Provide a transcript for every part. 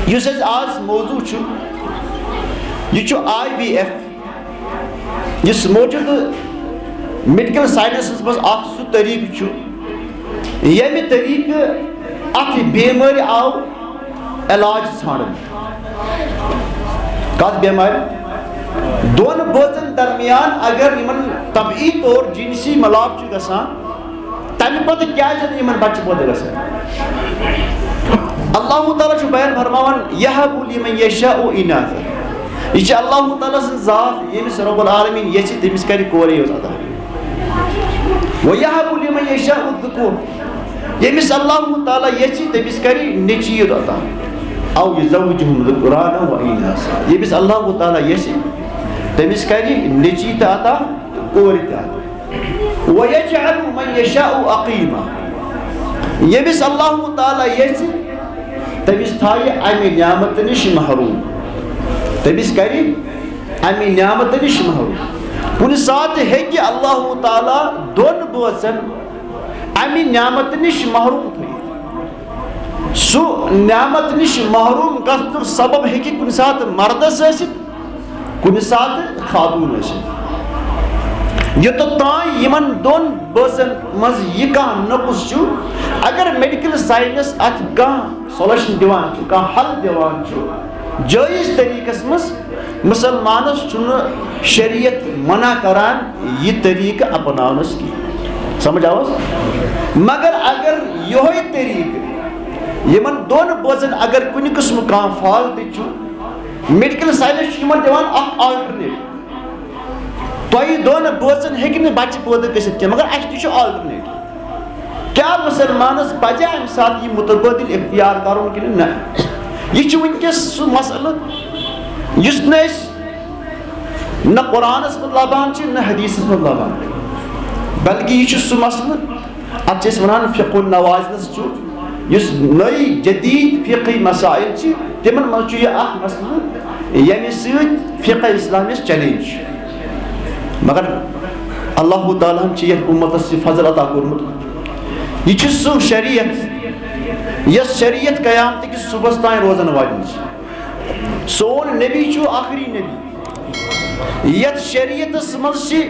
یُس اَسہِ آز موضوٗع چھُ یہِ چھُ IVF یُس موجوٗدٕ میڈِکل ساینسَس منٛز اکھ سُہ طریٖقہٕ چھُ ییٚمہِ طریٖقہٕ اَتھ بٮ۪مٲرِ آو علاج ژھانڈنہٕ. کَتھ بٮ۪مارِ؟ دۄن بٲژن درمیان اگر یِمن طبعی طور جنسی ملاپ چھُ گژھان تَمہِ پتہٕ کیازِ نہٕ یِمن بچہِ پٲدٕ گژھان؟ اللہ تعالیٰ چھُ بیان فرماوان یَہَبُ لِمَن یَشَاءُ اِناثًا. یہِ چھِ اللہ تعالیٰ سٕنٛز ذات ییٚمِس رۄب العالمیٖن یژھِ تٔمِس کرِ کورے یوت عطا. وَیَہَبُ لِمَن یَشَاءُ الذُّکُورَ. ییٚمِس اللہ تعالیٰ یژھِ تٔمِس کرِ نیٚچی یوت عطا. اَوْ یُزَوِّجُہُم ذُکْرَانًا وَإِنَاثًا. ییٚمِس اللہ تعالیٰ یژھِ تٔمِس کرِ نیٚچی تہِ عطا تہٕ کورِ تہِ عطا. وَیَجْعَلُ مَن یَشَاءُ عَقِیمًا. ییٚمِس اللہ تعالیٰ یژھِ تٔمِس تھایہِ اَمہِ نعمتہٕ نِش محروٗم. تٔمِس کرِ اَمہِ نعمتہٕ نِش محروٗم. کُنہِ ساتہٕ ہیٚکہِ اللہ تعالیٰ دۄن بٲژن اَمہِ نعمتہٕ نِش محروٗم تھٲیِتھ. سُہ نعمتہٕ نِش محروٗم گژھنُک سبب ہیٚکہِ کُنہِ ساتہٕ مردس ٲسِتھ کُنہِ ساتہٕ خاتوٗن ٲسِتھ. یوٚتَتھ تانۍ یِمن دۄن بٲژن منٛز یہِ کانٛہہ نقص چھُ اگر میڈِکل ساینس اتھ کانٛہہ سولوشن دِوان چھُ کانٛہہ حل دِوان چھُ جٲیز طریٖقس منٛز مُسلمانس چھُنہٕ شریعت منع کران یہِ طریٖقہٕ اپناونس کینٛہہ. سمجھ آوس؟ مگر اگر یِہوے طریٖقہٕ یِمن دۄن بٲژن اگر کُنہِ قٕسمُک کانٛہہ فالٹ چھُ میڈِکل ساینس چھُ یِمن دِوان اکھ آلٹرنیٹ. تۄہہِ دۄن بٲژن ہیٚکہِ نہٕ بچہِ پٲدٕ گٔژھِتھ کینٛہہ مگر اَسہِ تہِ چھُ آلٹرنیٹ. کیٛاہ مُسلمانس پزیا اَمہِ ساتہٕ یہِ مُتبٲدِل اختیار کرُن کِنہٕ نہ؟ یہِ چھُ وٕنکیٚس سُہ مسلہٕ یُس نہٕ أسۍ نہ قرآنس منٛز لبان چھِ نہ حدیٖثس منٛز لبان بلکہِ یہِ چھُ سُہ مسلہٕ اتھ چھِ أسۍ ونان فقہ النوازلس چھُ یُس نٔے جدیٖد فقہی مسائل چھِ تِمن منٛز چھُ یہِ اکھ مسلہٕ ییٚمہِ سۭتۍ فقہ اسلامِیس چیلینج چھُ. مگر اللہ تعالیٰ ہن چھِ یتھ اُمتس یہِ فضل عطا کوٚرمُت. یہِ چھُ سُہ شریعت یۄس شریعت قیامتٕکِس صُبحس تانۍ روزن واجیٚنۍ چھِ. سون نبی چھُ آخری نبی. یتھ شریعتس منٛز چھِ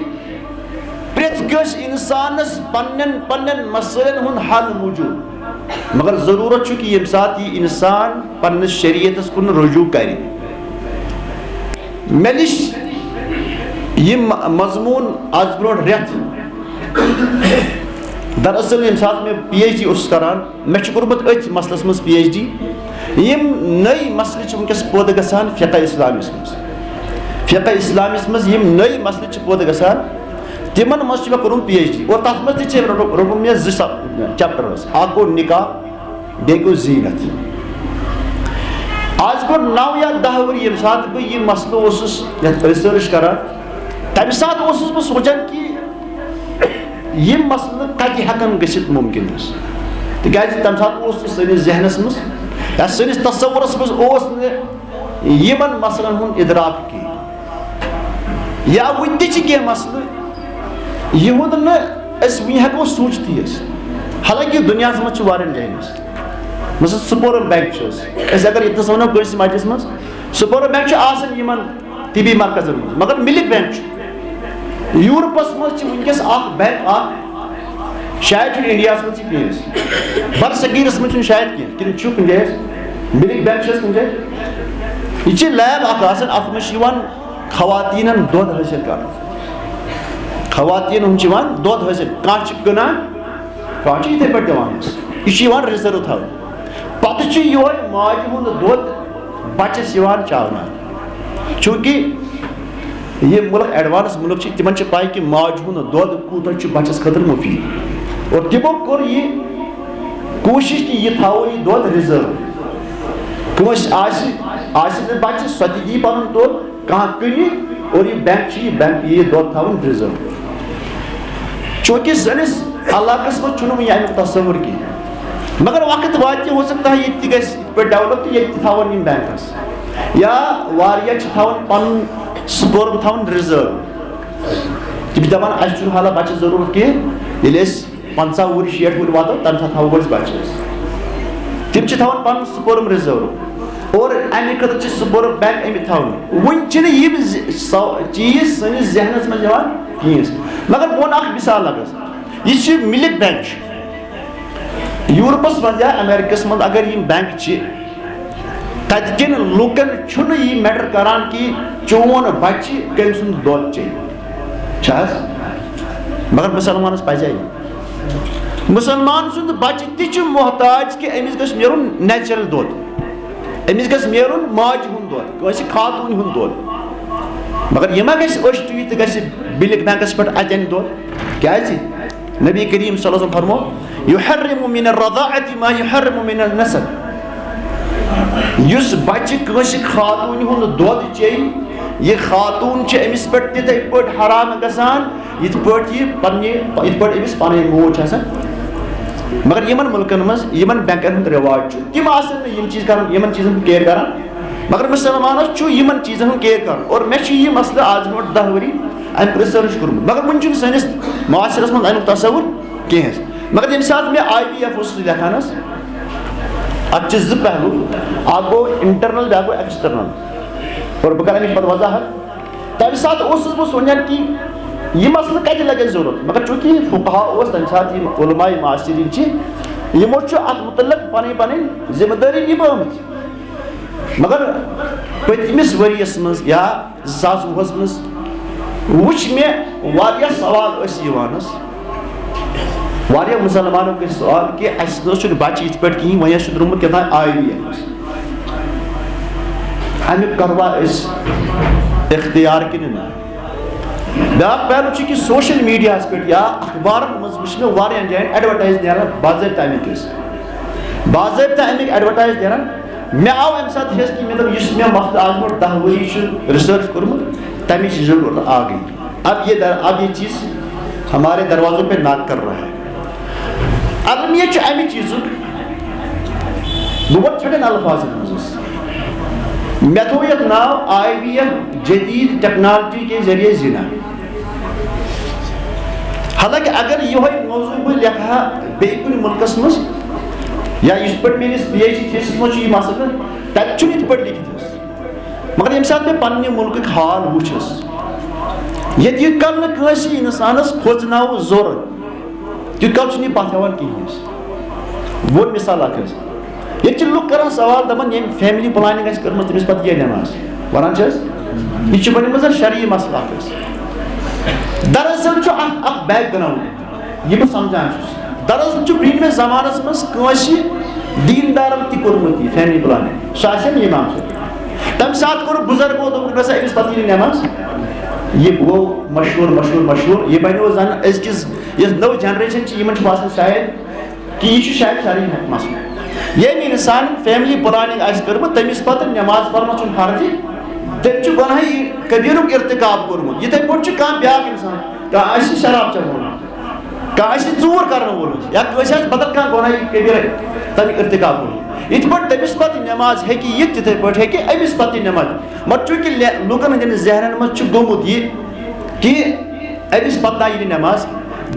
پرٛٮ۪تھ کٲنٛسہِ انسانس پننٮ۪ن پننٮ۪ن مسٲیلن ہُنٛد حل موٗجوٗد مگر ضروٗرت چھُ کہِ ییٚمہِ ساتہٕ یہِ انسان پننِس شریعتس کُن رجوٗع کرِ. مےٚ نِش یِم مضموٗن آز برونٛٹھ رٮ۪تھ دراصل ییٚمہِ ساتہٕ مےٚ PhD اوسُس کران مےٚ چھُ کوٚرمُت أتھۍ مسلس منٛز PhD. یِم نٔے مسلہٕ چھِ وٕنکیٚس پٲدٕ گژھان فقہ اسلامِس منٛز. فقہ اسلامِس منٛز یِم نٔے مسلہٕ چھِ پٲدٕ گژھان تِمن منٛز چھُ مےٚ کوٚرمُت PhD اور تتھ منٛز تہِ چھِ روٚٹُم مےٚ 2 چیپٹٲرٕس. اکھ گوٚو نکاح بیٚیہِ گوٚو زیٖنت. آز برونٛٹھ 9 یا 10 ؤری ییٚمہِ ساتہٕ بہٕ یہِ مسلہٕ اوسُس یتھ رِسٲرٕچ کران تمہِ ساتہٕ اوسُس بہٕ سونچان کہِ یِم مسلہٕ کتہِ ہٮ۪کن گٔژھِتھ مُمکِن اوس. تِکیٛازِ تمہِ ساتہٕ اوس نہٕ سٲنِس ذہنس منٛز یا سٲنِس تصورس منٛز اوس نہٕ یِمن مسلن ہُنٛد اِدراک کینٛہہ. یا وُنہِ تہِ چھِ کینٛہہ مسلہٕ یِہُنٛد نہٕ أسۍ وُنہِ ہٮ۪کو سوٗنٛچتھٕے ٲسۍ. حالانکہِ دُنیاہس منٛز چھُ واریاہن جاین أسۍ مثلاً سپورم بینک چھُ أسۍ اگر ییٚتنس ونو کٲنٛسہِ مسجدس منٛز سپورم بینک چھُ آسان یِمن طبی مرکزن منٛز مگر مِلِک بینک چھُ. یوٗرپس منٛز چھِ وٕنکیٚس اکھ بینک اکھ شاید چھُنہٕ انڈیاہس منٛز تہِ کینٛہہ بر صغیٖرس منٛز چھُنہٕ شاید کینٛہہ کِنہٕ چھُ کُنہِ جایہِ مِلِک بینک چھِ کُنہِ جایہِ. یہِ چھِ لیب اکھ آسان اتھ منٛز چھِ یِوان خواتیٖنن دۄد حٲصِل کرنہٕ. خواتیٖن ہُنٛد چھُ یِوان دۄد حٲصِل کانٛہہ چھِ کٕنان کانٛہہ چھِ یِتھٕے پٲٹھۍ دِوان أسۍ. یہِ چھُ یِوان رِزٔرو تھاونہٕ. پتہٕ چھُ یِہوے ماجہِ ہُنٛد دۄد بچس یِوان چاونہٕ. چوٗنٛکہِ یِم مُلک ایڈوانس مُلک چھِ تِمن چھِ پاے کہِ ماجہِ ہُنٛد دۄد کوٗتاہ چھُ بچس خٲطرٕ مُفیٖد اور تِمو کوٚر یہِ کوٗشش کہِ یہِ تھاوو یہِ دۄد رِزٔرو. کٲنٛسہِ آسہِ نہٕ بچہِ سۄ تہِ دِیہِ پنُن دۄد کانٛہہ کٕنہِ اور یہِ بینک چھُ یہِ دۄد تھاوُن رِزٔرو. چوٗنٛکہِ سٲنِس علاقس منٛز چھُنہٕ وُنہِ امیُک تصور کینٛہہ مگر وقت واتہِ ہو سکتا ہے ییٚتہِ تہِ گژھِ یِتھ پٲٹھۍ ڈیولپ تہٕ ییٚتہِ تہِ تھاوَن یِم بینکس یا واریاہ چھِ تھاوان پنُن سپورم تھاوان رِزٔرو. تِم چھِ دپان اَسہِ چھُنہٕ حالہ بچہِ ضروٗرت کینٛہہ ییٚلہِ أسۍ 50 وُہٕرۍ 60 وُہٕرۍ واتو تمہِ ساتہٕ تھاوو أسۍ بچہِ. تِم چھِ تھاوان پنُن سپورم رِزٔرو اور امی خاطر سپورٹ بینک امی تھاون ون یہ چیز سنس ذہنس من کہین مگر بہت اخ مثال لگس یہ ملک بینک یورپس من یا امریکس من اگر یہ بینک تت کن لوکن یہ میٹر کران کہ چون بچہ کم سند دود چیز مگر مسلمانس پزے مسلمان سند بچہ تہ محتاج کہ امس گھ نیرن نیچرل دود امس گھ نیرن ماجہ ہند دود کٲنٛسہِ خاتون ہند دود مگر یہ ما گژھِ أچھ ٹُوِتھ تہٕ گژھِ بلک بینکس پٮ۪ٹھ اتٮ۪ن دود کیازِ نبی کریم صلی اللہ علیہ وسلم فرمو یحرم من الرضاعة ما یحرم من النسب یس بچہ کٲنٛسہِ خاتون ہند دود چیٚیہِ یہ خاتون امس پہ تتھے پہ حرام گژھان یتھ پہ یہ امس پن موج آسان مگر یمن ملکن مز یمن بینکن ہند رواج تم آسن چیز کران یمن چیزن کیئر کران مگر مسلمانس یمن چیزن ہند کیئر کران اور مے یہ مسئلہ آج برونٹھ 10 ؤری ام ریسرچ کورمت مگر ون سنس معاشرس من امیک تصور کہین مگر یم سات میں IVF لکھان ات زٕ پہلو اکھ گو انٹرنل بیاکھ گو ایکسٹرنل اور بہ کر امچ پتہ وضاحت تمہ سات بہ سونان کہ یہ مسئلہ کتہ لگے ضرورت مگر چونکہ فقہا تمہ سات علماء معاصرین یمو ات متعلق پن ذمہ داری نبھٲمٕژ مگر پتمس ؤریس مز یا 2020 مز وچھ مے واریاہ سوال واریاہ مسلمانوں کے سوال کہ اس بچہ یتھ پہ کہیں وی درمت کتنا IVF امیک کروا اختیار کن نا بیاکھ پہلو کہ سوشل میڈیا پہ یا اخبارن مز وچھ مے واریاہن جائن ایڈورٹائز نیران باضابطہ امیک ایڈورٹائز نیران مے آو ام سات حس کہ مے مے مسئلہ آج برونٹھ 10 ؤری ریسرچ کورمت تمچ ضرورت آ گئی اب یہ چیز ہمارے دروازوں پہ ناک کر رہا ہے المیت امہ چیز بہت چھٹن الفاظ مے تھو یتھ ناو IVF جدید ٹیکنالوجی کے ذریعے زنا حالانکہ اگر یہ موضوع بہ لکھا بیٚیہِ کُنہِ ملکس مز یا اس پہ میس PhD تھیسس مز یہ مسئلہ تتہ یتھ پہ لکھت مگر یم سات میں پنہ ملک حال وچھس یت کل نسہ انسانس کھوژناو زور تیت کل یہ پتھ ہاان کہین وہ مثال اخ یہ لوگ کران سوال دپان یم فیملی پلاننگ آسہِ کٔرمٕژ تٔمِس پتہٕ یہ نماز ونان یہ بنیمٕژ شرعی مسئلہ اخ دراصل اخ بیک گراؤنڈ یہ بہٕ سمجھان دراصل برٛونٛہمِس زمانس مز کٲنٛسہِ دیندارن تہِ کوٚرمُت یہ فیملی پلاننگ سُہ آسن امام صٲب تمہِ ساتہٕ کوٚر بُزرگو دوٚپُکھ نسا أمِس پتہٕ یی نماز یہ گو مشہور یہ بنو زن أزکِس یس نو جنریشن یمن باسان شاید کہ یہ شاید شرعی مسئلہ یم انسان فیملی پلاننگ آسہِ کٔرمٕژ تٔمِس پتہٕ نماز پرنس چھُنہٕ فرضی تٔمۍ گۄناہ کبیٖرُک ارتکاب کوٚرمُت یِتھے پٲٹھۍ کانٛہہ بیاکھ انسان کانٛہہ آسہِ شراب چٮ۪وان وول کانٛہہ آسہِ ژوٗر کرن وول یا کٲنٛسہِ آسہِ بدل کانٛہہ گۄناہ کبیٖر تمیُک ارتکاب کوٚرمُت یِتھ پٲٹھۍ تٔمِس پتہٕ نماز ہیٚکہِ یِتھ تِتھے پٲٹھۍ ہیٚکہِ أمِس پتہٕ نماز مگر چوٗنٛکہِ لُکن ہٕنٛدٮ۪ن ذہنن منٛز چھُ گوٚمُت یہِ کہ أمِس پتہٕ نہ یی نماز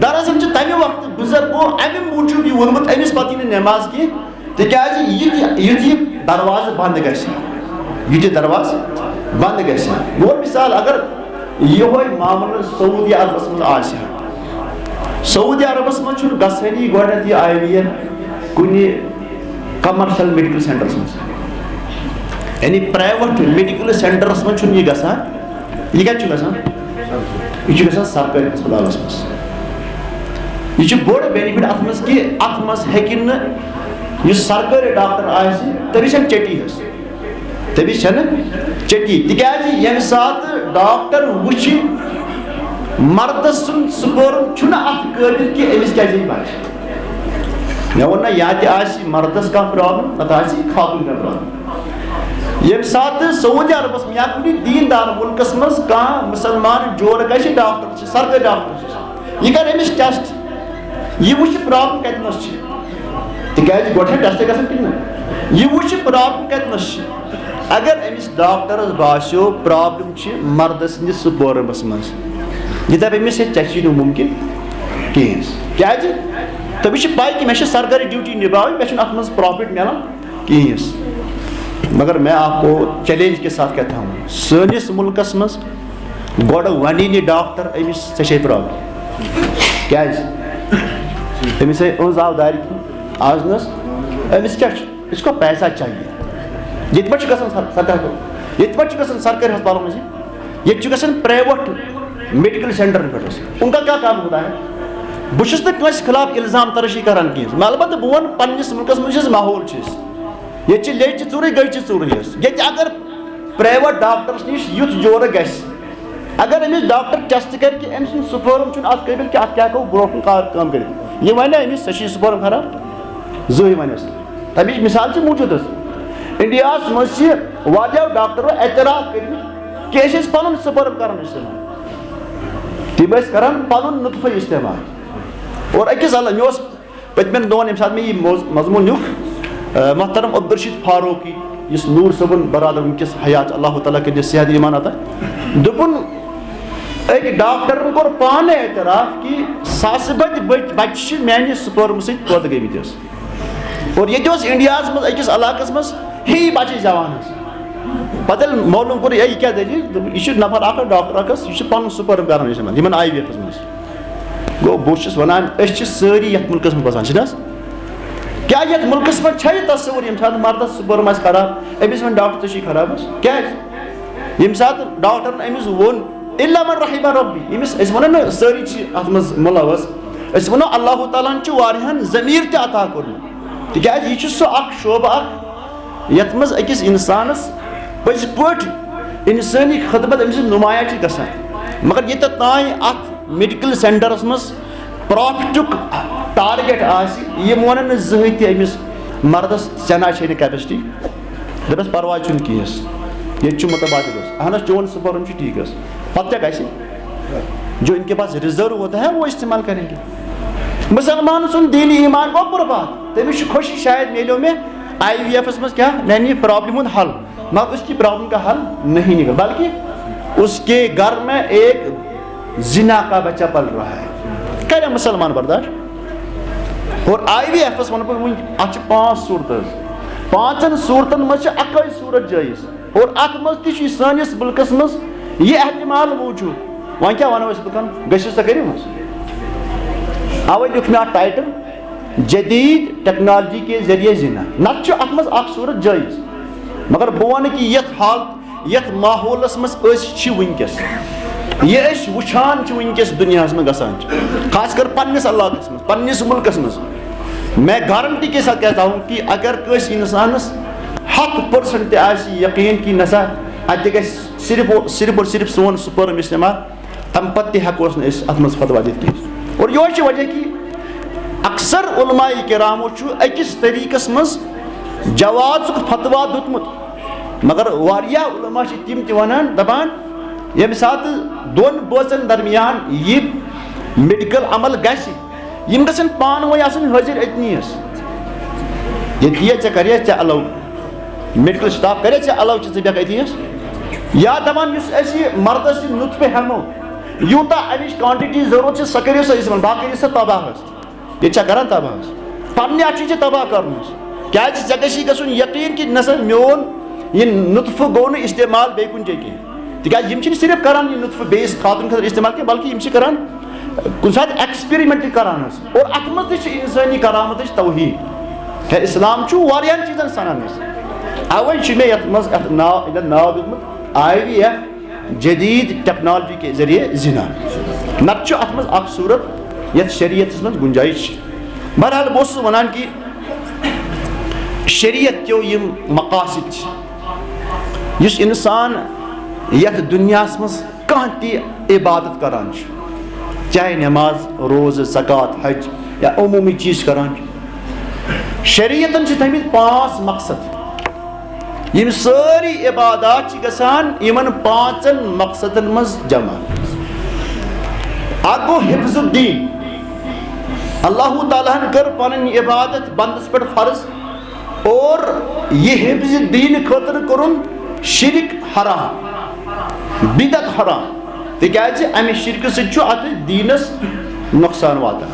دراصل تمہ وقت بزرگو امہ موجوب یہ وونمت أمِس پتہٕ یی نماز کی تکیازِ یُتھ یہِ دروازٕ بند گژھِ گوٚو مثال اگر یہوے معاملہٕ سعودی عربس منٛز آسہِ ہا سعودی عربس منٛز چھُنہٕ گژھٲنی گۄڈنٮ۪تھ یہِ IVF کُنہِ کمرشل میڈیکل سینٹرس منٛز یعنی پرایویٹ میڈیکل سینٹرس منٛز چھُنہٕ یہِ گژھان یہِ کتہِ چھُ گژھان یہ سرکاری ہسپتالس مز یہ بوڑ بینفٹ ات مز کہ ات مز ہیکن سرکاری ڈاکٹر آسہِ تٔمِس چھنہٕ چٹی حظ تٔمِس چھنہٕ چٹی تِکیازِ ییٚمہِ ساتہٕ ڈاکٹر وٕچھِ مردس سُنٛد سپورم چھُنہٕ اتھ قٲبل کہ أمِس کیازِ یی بچہِ مےٚ ووٚن نہ یا تہِ آسہِ مردس کانٛہہ پرابلم نتہٕ آسہِ خاتون کانٛہہ پرابلم یم سات سعودی عربس یا کُنہِ دیندار ملکس مز کانٛہہ مسلمان جوڑ گژھِ ڈاکٹر سرکاری ڈاکٹر یہ کر أمِس ٹیسٹ یہ وٕچھِ پرابلم کتنس چھِ تِکیازِ گۄڈٕ چھا ٹیسٹ گژھان کِنہٕ نہ یہ وٕچھِ پرابلم کتنس چھِ اگر أمِس ڈاکٹرس باسیو پرابلم چھِ مرد سٕنٛدِس سپورمس منٛز یہِ دپہِ أمِس ہے ژےٚ چھی نہٕ مُمکِن کِہیٖنۍ کیازِ تٔمِس چھِ پاے کہِ مےٚ چھِ سرکاری ڈیوٹی نِباوٕنۍ مےٚ چھُنہٕ اتھ منٛز پرافٹ ملان کِہیٖنۍ مگر میں آپ کو چیلنج کے ساتھ کہتا ہوں سٲنِس مُلکس منٛز گۄڈٕ وَنی نہٕ ڈاکٹر أمِس ژےٚ چھے پرابلم کیٛازِ أمِس ہے أنٛز آو دارِ کِنۍ آز نہٕ أمِس کیٛاہ چھُ اس کو پیسہ چاہیے ییٚتہِ پٮ۪ٹھ چھُ گژھان ییٚتہِ پٮ۪ٹھ چھُ گژھان سرکٲرۍ ہسپتالن منٛز ییٚتہِ چھُ گژھان پرٛایویٹ میڈیکل سینٹرن پٮ۪ٹھ ان کا کیا کام ہوتا ہے بہٕ چھُس نہٕ کٲنٛسہِ خلاف الزام ترٲشی کران کینٛہہ البتہ بہٕ وَنہٕ پننِس مُلکس منٛز یُس ماحول چھُ ییٚتہِ چھِ لیٚچہِ ژوٗرٕے گٔچہِ ژوٗرٕے حظ ییٚتہِ اگر پرٛایویٹ ڈاکٹرس نِش یُتھ جورٕ گژھِ اگر أمِس ڈاکٹر ٹیسٹ کرِ کہِ أمۍ سُنٛد سُپٲرٕم چھُنہٕ اَتھ قٲبِل کہِ اَتھ کیٛاہ ہٮ۪کو برونٛٹھ کُن کٲم کٔرِتھ یہِ وَنہِ أمِس ژےٚ چھُے سُپٲرٕم خراب زٕہٕنۍ وَنٮ۪س نہٕ تَمِچ مِثال چھِ موٗجوٗد حظ انڈیاہس منٛز چھِ واریاہو ڈاکٹرو اعتراف کٔرمٕتۍ کہِ أسۍ ٲسۍ پنُن سُپٲرٕم کران استعمال تِم ٲسۍ کران پنُن نُطفہٕ استعمال اور أکِس مےٚ اوس پٔتمٮ۪ن دۄہن ییٚمہِ ساتہٕ مےٚ یہِ مضموٗن نیُک محترم عبدالرشیٖد فاروقی یُس نوٗر صٲبُن برادر وٕنکٮ۪س حیات اللہ تعالیٰ کٔرِنس صحت ایٖمان عطا دوٚپُن أکۍ ڈاکٹرن کوٚر پانے اعتراف کہِ ساسہٕ بٔدۍ بچہِ چھِ میانہِ سُپٲرمہٕ سۭتۍ پٲدٕ گٔمٕتۍ حظ اور ییٚتہِ اوس انڈیاہس منٛز أکِس علاقس منٛز ہی بچہِ زٮ۪وان حظ پتہٕ ییٚلہِ معلوٗم کوٚر ہے یہِ کیٛاہ دٔلیٖل دوٚپُن یہِ چھُ نفر اکھ ڈاکٹر اکھ حظ یہِ چھُ پنُن سُپٲرٕم کران استعمال یِمن آی وی ایفس منٛز گوٚو بہٕ چھُس ونان أسۍ چھِ سٲری یتھ مُلکس منٛز بسان چھِنہٕ حظ کیٛاہ یتھ مُلکس منٛز چھا یہِ تصوُر ییٚمہِ ساتہٕ مردس سُپٲرٕم آسہِ خراب أمِس وَنہِ ڈاکٹر ژےٚ چھُے خراب حظ کیٛازِ ییٚمہِ ساتہٕ ڈاکٹرن أمِس ووٚن اِلّا من رحم ربی أمِس أسۍ وَنو نہٕ سٲری چھِ اتھ منٛز مُلوث أسۍ وَنو اللہ تعالیٰ ہن چھُ واریاہن ضمیٖر تہِ عطا کوٚرمُت تِکیٛازِ یہِ چھُ سُہ اکھ شوبہٕ اکھ یتھ منٛز أکِس انسانس پٔزۍ پٲٹھۍ انسٲنی خدمت أمۍ سٕنٛز نُمایاں چھِ گژھان مگر ییٚتٮ۪تھ تانۍ اتھ میڈِکل سینٹرس منٛز پرافٹُک ٹارگیٹ آسہِ یِم ونن نہٕ زٕہٕنۍ تہِ أمِس مردس ژےٚ نہ چھے نہٕ کیپیسٹی دپٮ۪س پرواے چھُنہٕ کینٛہہ حظ ییٚتہِ چھُ مُتبادل حظ اہن حظ چون سُپٲرٕم چھُ ٹھیٖک حظ پتہٕ کیٛاہ گژھِ جو ان کے پاس ریزرو ہوتا ہے وہ استعمال کریں گے مسلمان سُنٛد دینی ایمان گوٚو برباد تٔمِس چھُ خوشی شاید میلیو مےٚ آی وی ایفس منٛز کیٛاہ میانہِ پرابلم ہُنٛد حل مگر اس کی پرابلم کا حل نہیں نکلا بلکہ اس کے گھر میں ایک زنا کا بچہ پل رہا ہے کرے مسلمان برداشت اور آی وی ایفس ون بہٕ اتھ چھِ 5 صوٗرتہٕ حظ 5 صوٗرتن منٛز چھِ اکٲے صوٗرت جٲیز اور اتھ منٛز تہِ چھُ سٲنِس مُلکس منٛز یہِ احتمال موٗجوٗد وۄنۍ کیٛاہ ونو أسۍ لُکن گٔژھِو سا کٔرِو حظ اوے لیوٗکھ مےٚ اتھ ٹایٹل جدید ٹیکنالوجی کے ذریعے زنا نتہٕ چھُ اتھ منٛز اکھ صوٗرت جٲیز مگر بہٕ وَنہٕ کہِ یتھ ماحولس منٛز أسۍ چھِ وٕنکیٚس یہِ أسۍ وٕچھان چھِ وٕنکیٚس دُنیاہس منٛز گژھان چھِ خاص کر پننِس علاقس منٛز پننِس مُلکس منٛز میں گارنٹی کے ساتھ کہتا ہوں کہ اگر کٲنٛسہِ انسانس 100% تہِ آسہِ یقیٖن کہِ نسا اتہِ گژھِ صرف اور صرف سون سُپٲرٕم استعمال تمہِ پتہٕ تہِ ہٮ۪کوس نہٕ أسۍ اتھ منٛز فتوا دِتھ کینٛہہ اور یِہوے چھُ وجہ کہِ اکثر علماء کرامو چھُ أکِس طریٖقس منٛز جوازُک فتوا دیُتمُت مگر واریاہ علما چھِ تِم تہِ ونان دپان ییٚمہِ ساتہٕ دۄن بٲژن درمیان یہِ میڈِکل عمل گژھِ یِم گژھن پانہٕ ؤنۍ آسٕنۍ حٲضِر أتنی حظ ییٚتہِ یہِ ژےٚ کریا ژےٚ اَلو میڈِکل سٹاف کریا ژےٚ اَلو ژٕ بیٚہکھ أتی حظ یا دپان یُس أسۍ یہِ مردس یہِ نُطفہٕ ہٮ۪مو یوٗتاہ اَمِچ کانٹِٹی ضروٗرت چھِ سۄ کٔرِو سا استعمال باقٕے کٔرِو سا تباہ حظ ییٚتہِ چھا کران تباہ حظ پننہِ اَتھٕ چھُے ژےٚ تباہ کرُن حظ کیٛازِ ژےٚ گژھی گژھُن یقیٖن کہِ نسا میون یہِ نُطفہٕ گوٚو نہٕ استعمال بیٚیہِ کُنہِ جایہِ کینٛہہ تِکیٛازِ یِم چھِنہٕ صرف کران یہِ نُطفہٕ بیٚیِس خاتوٗن خٲطرٕ استعمال کینٛہہ بلکہِ یِم چھِ کران کُنہِ ساتہٕ ایٚکٕسپیرِمینٹ تہِ کران حظ اور اتھ منٛز تہِ چھِ انسٲنی کرامتٕچ توہیٖن ہے اسلام چھُ واریاہن چیٖزن سنان حظ اوے چھُ مےٚ یتھ منٛز یتھ ناو دیُتمُت آی وی ایف جدید ٹیکنالوجی کے ذریعے زنا نتہٕ چھُ اتھ منٛز اکھ صوٗرت یتھ شریعتس منٛز گُنجٲیِش چھِ بہرحال بہٕ اوسُس ونان کہِ شریعت کیو یِم مقاصد چھِ یُس انسان یتھ دُنیاہس منٛز کانٛہہ تہِ عبادت کران چھُ چاہے نٮ۪ماز روزٕ زکات حج یا عموٗمی چیٖز کران چھُ شریعتن چھِ تھٲیمٕتۍ 5 مقصد یِم سٲری عبادات چھِ گژھان یِمن 5 مقصدن منٛز جمع اکھ گوٚو حفظ الدیٖن اللہ تعالیٰ ہن کٔر پنٕنۍ عبادت بندس پٮ۪ٹھ فرض اور یہِ حفظ دیٖنہٕ خٲطرٕ کوٚرُن شرک حرام بدعت حرام تِکیٛازِ امہِ شرکہٕ سۭتۍ چھُ اتھ دیٖنس نۄقصان واتان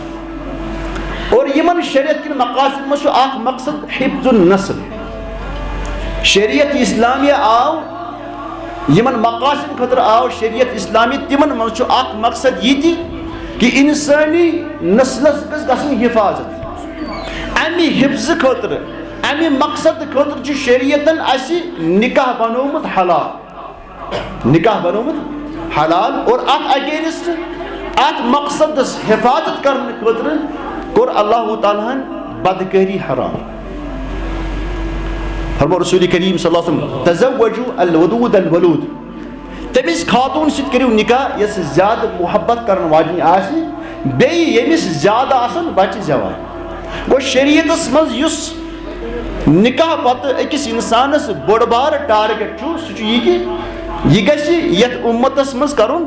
اور یِمن شریعت کٮ۪ن مقاصدن منٛز چھُ اکھ مقصد حفظ النسل شریعت اسلامیہ آو یمن مقاصد خطر آو شریعت اسلامی تمن من اخ مقصد یہ کہ انسانی نسلس گژھن حفاظت امی حفظ خطر امی مقصد خطر شریعتن اسی نکاح بنومت حلال نکاح بنومت حلال اور ات اگینسٹ ات مقصد حفاظت کرنے خطر کور اللہ تعالیٰ بدکاری حرام فرمو رسول کریم صلی اللہ علیہ وسلم تزوجوا الودود الولود تمس خاتون ست کرو نکاح یس زیادہ محبت کرن واجنی آسی بی یمس زیادہ آسن بچہ زیوان گو شریعتس مز یس نکاح پتہ اکس انسانس بڑ بار ٹارگیٹ چھو سہ یہ کہ یہ گژھِ یتھ امتس مز کرن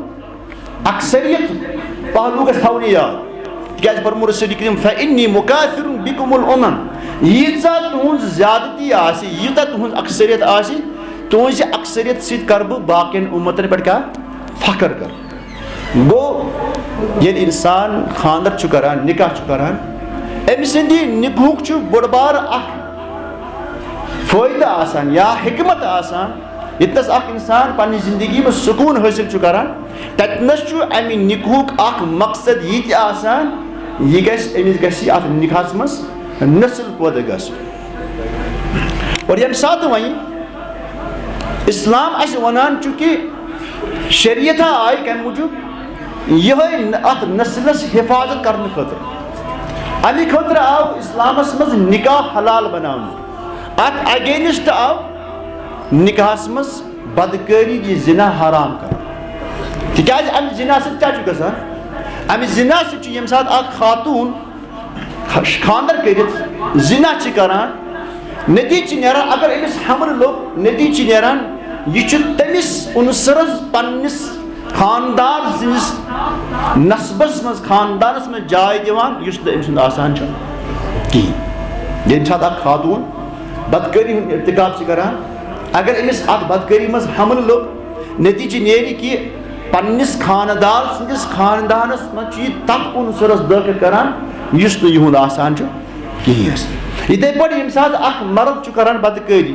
اکثریت پہلو گژھِ تھاوُن یاد تکیاز فرمو رسول کریم فإنی مکاثر بکم الامم ییژا تہنز زیادتی آسی یوتاہ تہنز اکثریت آسی تہنز اکثریت سۭتۍ کر بہٕ باقین امتن پٮ۪ٹھ کیاہ فخر کر گو ییٚلہِ انسان خاندر چھُ کران نکاح چھُ کران أمۍ سٕنٛدِ نکاحُک چھُ بوٚڑ بار اکھ فٲیدٕ آسان یا حکمت آسان ییٚتنس اکھ انسان پننہِ زندگی منٛز سکوٗن حٲصِل چھُ کران تتنس چھُ امہِ نکاحُک اکھ مقصد یہِ تہِ آسان یہِ گژھِ أمِس گژھِ اتھ نکاحس منٛز نسل پٲدٕ گژھُن اور ییٚمہِ ساتہٕ وۄنۍ اسلام اَسہِ وَنان چھُ کہِ شریعتہ آیہِ کمہِ موٗجوٗب یِہوٚے اتھ نسلس حفاظت کرنہٕ خٲطرٕ اَمہِ خٲطرٕ آو اسلامس منٛز نکاح حلال بناونہٕ اتھ اگینسٹ آو نکاحس منٛز بدکٲری یہِ زنا حرام کرُن تِکیازِ امہِ زنا سۭتۍ کیاہ چھُ گژھان امہِ زنا سۭتۍ چھُ ییٚمہِ ساتہٕ اکھ خاتوٗن خاندر کٔرِتھ زنا چھِ کران نتیجہ چھِ نیران اگر أمِس حمل لوٚگ نتیجہ چھِ نیران یہِ چھُ تٔمِس عنصرس پننِس خاندان سٕنٛدِس نسبس منٛز خاندانس منٛز جاے دِوان یُس نہٕ أمۍ سُنٛد آسان چھُ کِہیٖنۍ ییٚمہِ ساتہٕ اکھ خاتوٗن بدکٲری ہُنٛد ارتکاب چھِ کران اگر أمِس اتھ بدکٲری منٛز حمل لوٚگ نتیجہ نیرِ کہِ پننِس خاندان سٕنٛدِس خاندانس منٛز چھُ یہِ تتھ عنصرس دٲخل کران یُس نہٕ یِہُنٛد آسان چھُ کِہیٖنۍ یِتھے پٲٹھۍ ییٚمہِ ساتہٕ اکھ مرد چھُ کران بدکٲری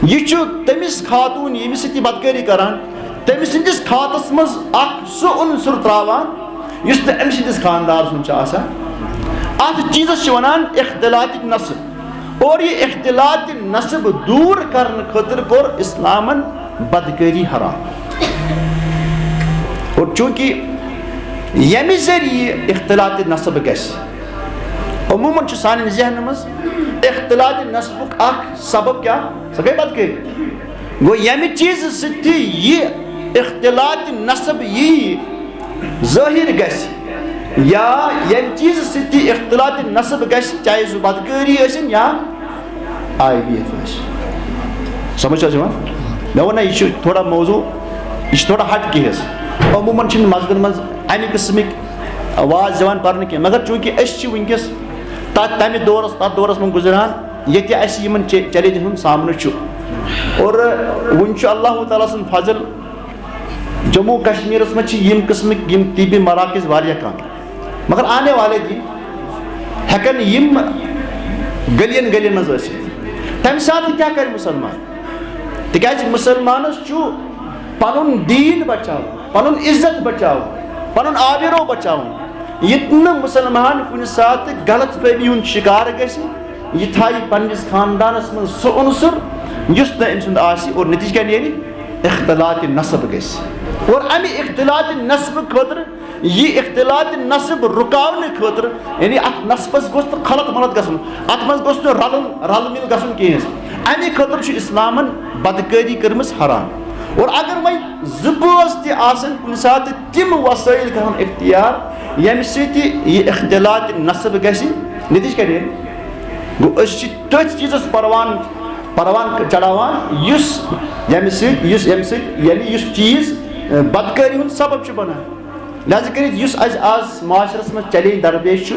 یہِ چھُ تٔمِس خاتوٗن ییٚمِس سۭتۍ یہِ بدکٲری کران تٔمۍ سٕنٛدِس کھاتس منٛز اکھ سُہ عنصر تراوان یُس نہٕ أمۍ سٕنٛدِس خاندار سُنٛد چھُ آسان اتھ چیٖزس چھِ ونان اختلاط نسب اور یہِ اختلاط نسب دوٗر کرنہٕ خٲطرٕ کوٚر اسلامن بدکٲری حرام اور چوٗنٛکہِ ییٚمہِ ذٔریعہٕ اختلاط نسب گژھِ عموٗماً چھُ سانٮ۪ن ذہنن منٛز اختلاط نسبُک اکھ سبب کیاہ سۄ گٔے بدکٲری گوٚو ییٚمہِ چیٖزٕ سۭتۍ تہِ یہِ اختلاط نسب یی ظٲہِر گژھِ یا ییٚمہِ چیٖزٕ سۭتۍ تہِ اختلاط نسب گژھِ چاہے سُہ بدکٲری ٲسِنۍ یا آی وی ایف ٲسۍ سمجھ چھا یِوان مےٚ ووٚن نہ یہِ چھُ تھوڑا موضوٗع یہِ چھُ تھوڑا ہٹ کے حظ عموٗماً چھِنہٕ مسجدن منٛز امہِ قٕسمٕکۍ واز یِوان پرنہٕ کینٛہہ مگر چوٗنٛکہِ أسۍ چھِ وٕنکیٚس تتھ دورس منٛز گُزران ییٚتہِ اَسہِ یِمن چیلینجن ہُنٛد سامنہٕ چھُ اور وٕنہِ چھُ اللہ تعالیٰ سُنٛد فضل جموں کشمیٖرس منٛز چھِ یِم قٕسمٕکۍ یِم طبی مراکز واریاہ کم مگر آنے والے دِن ہٮ۪کن یِم گٔلین گٔلین منٛز ٲسِتھ تمہِ ساتہٕ کیاہ کرِ مُسلمان تِکیازِ مُسلمانس چھُ پنُن دیٖن بچاوُن پنُن عزت بچاوُن پنُن آبرو بچاوُن ییٚتہِ نہٕ مُسلمان کُنہِ ساتہٕ غلط فہمی ہُنٛد شِکار گژھِ یہِ تھایہِ پننِس خاندانس منٛز سُہ عنصر یُس نہٕ أمۍ سُنٛد آسہِ اور نتیجہ کیاہ نیرِ اختلاط نسب گژھِ اور امہِ اختلاط نسبہٕ خٲطرٕ یہِ اختلاط نسب رُکاونہٕ خٲطرٕ یعنی اتھ نسبس گوٚژھ نہٕ خلط ملط گژھُن اتھ منٛز گوٚژھ نہٕ رل مِل گژھُن کینٛہہ امہِ خٲطرٕ چھُ اسلامن بدکٲری کٔرمٕژ حرام اور اگر وۄنۍ زٕ بٲژ تہِ آسن کُنہِ ساتہٕ تِم وسٲیِل کرن اختیار ییٚمہِ سۭتۍ یہِ اختلاط نسب گژھِ نتیجہ کیاہ نیرِ گوٚو أسۍ چھِ تٔتھۍ چیٖزس پروان چڑاوان ییٚمہِ سۭتۍ یعنی یُس چیٖز بدکٲری ہُنٛد سبب چھُ بنان لہٰذا کٔرِتھ یُس اَسہِ آز معاشرس منٛز چیلینج درپیش چھُ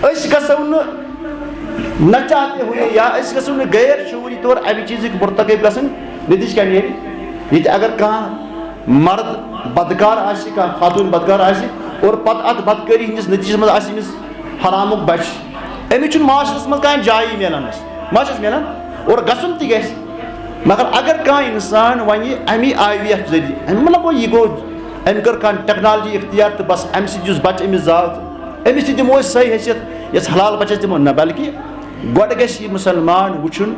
أسۍ گژھو نہٕ نہ چاہتے ہوئے یا أسۍ گژھو نہٕ غیر شعوٗری طور امہِ چیٖزٕکۍ مرتکب گژھٕنۍ نتیجہ کیاہ نیرِ ییٚتہِ اگر کانٛہہ مرد بدکار آسہِ کانٛہہ خاتوٗن بدکار آسہِ اور پتہٕ اتھ بدکٲری ہٕنٛدِس نتیجس منٛز آسہِ أمِس حرامُک بچہِ أمِس چھُنہٕ معاشرس منٛز کانٛہہ جایی میلان اَسہِ ما چھس میلان اور گژھُن تہِ گژھِ مگر اگر کانٛہہ اِنسان وَنہِ اَمی IVF ذٔریعہٕ مطلب گوٚو یہِ گوٚو أمۍ کٔر کانٛہہ ٹیکنالجی اختیار تہٕ بس اَمہِ سۭتۍ یُس بَچہِ أمِس زاو تہٕ أمِس تہِ دِمو أسۍ صحیح حیثیت یۄس حلال بَچَس دِمو نہ بلکہِ گۄڈٕ گژھِ یہِ مُسلمان وٕچھُن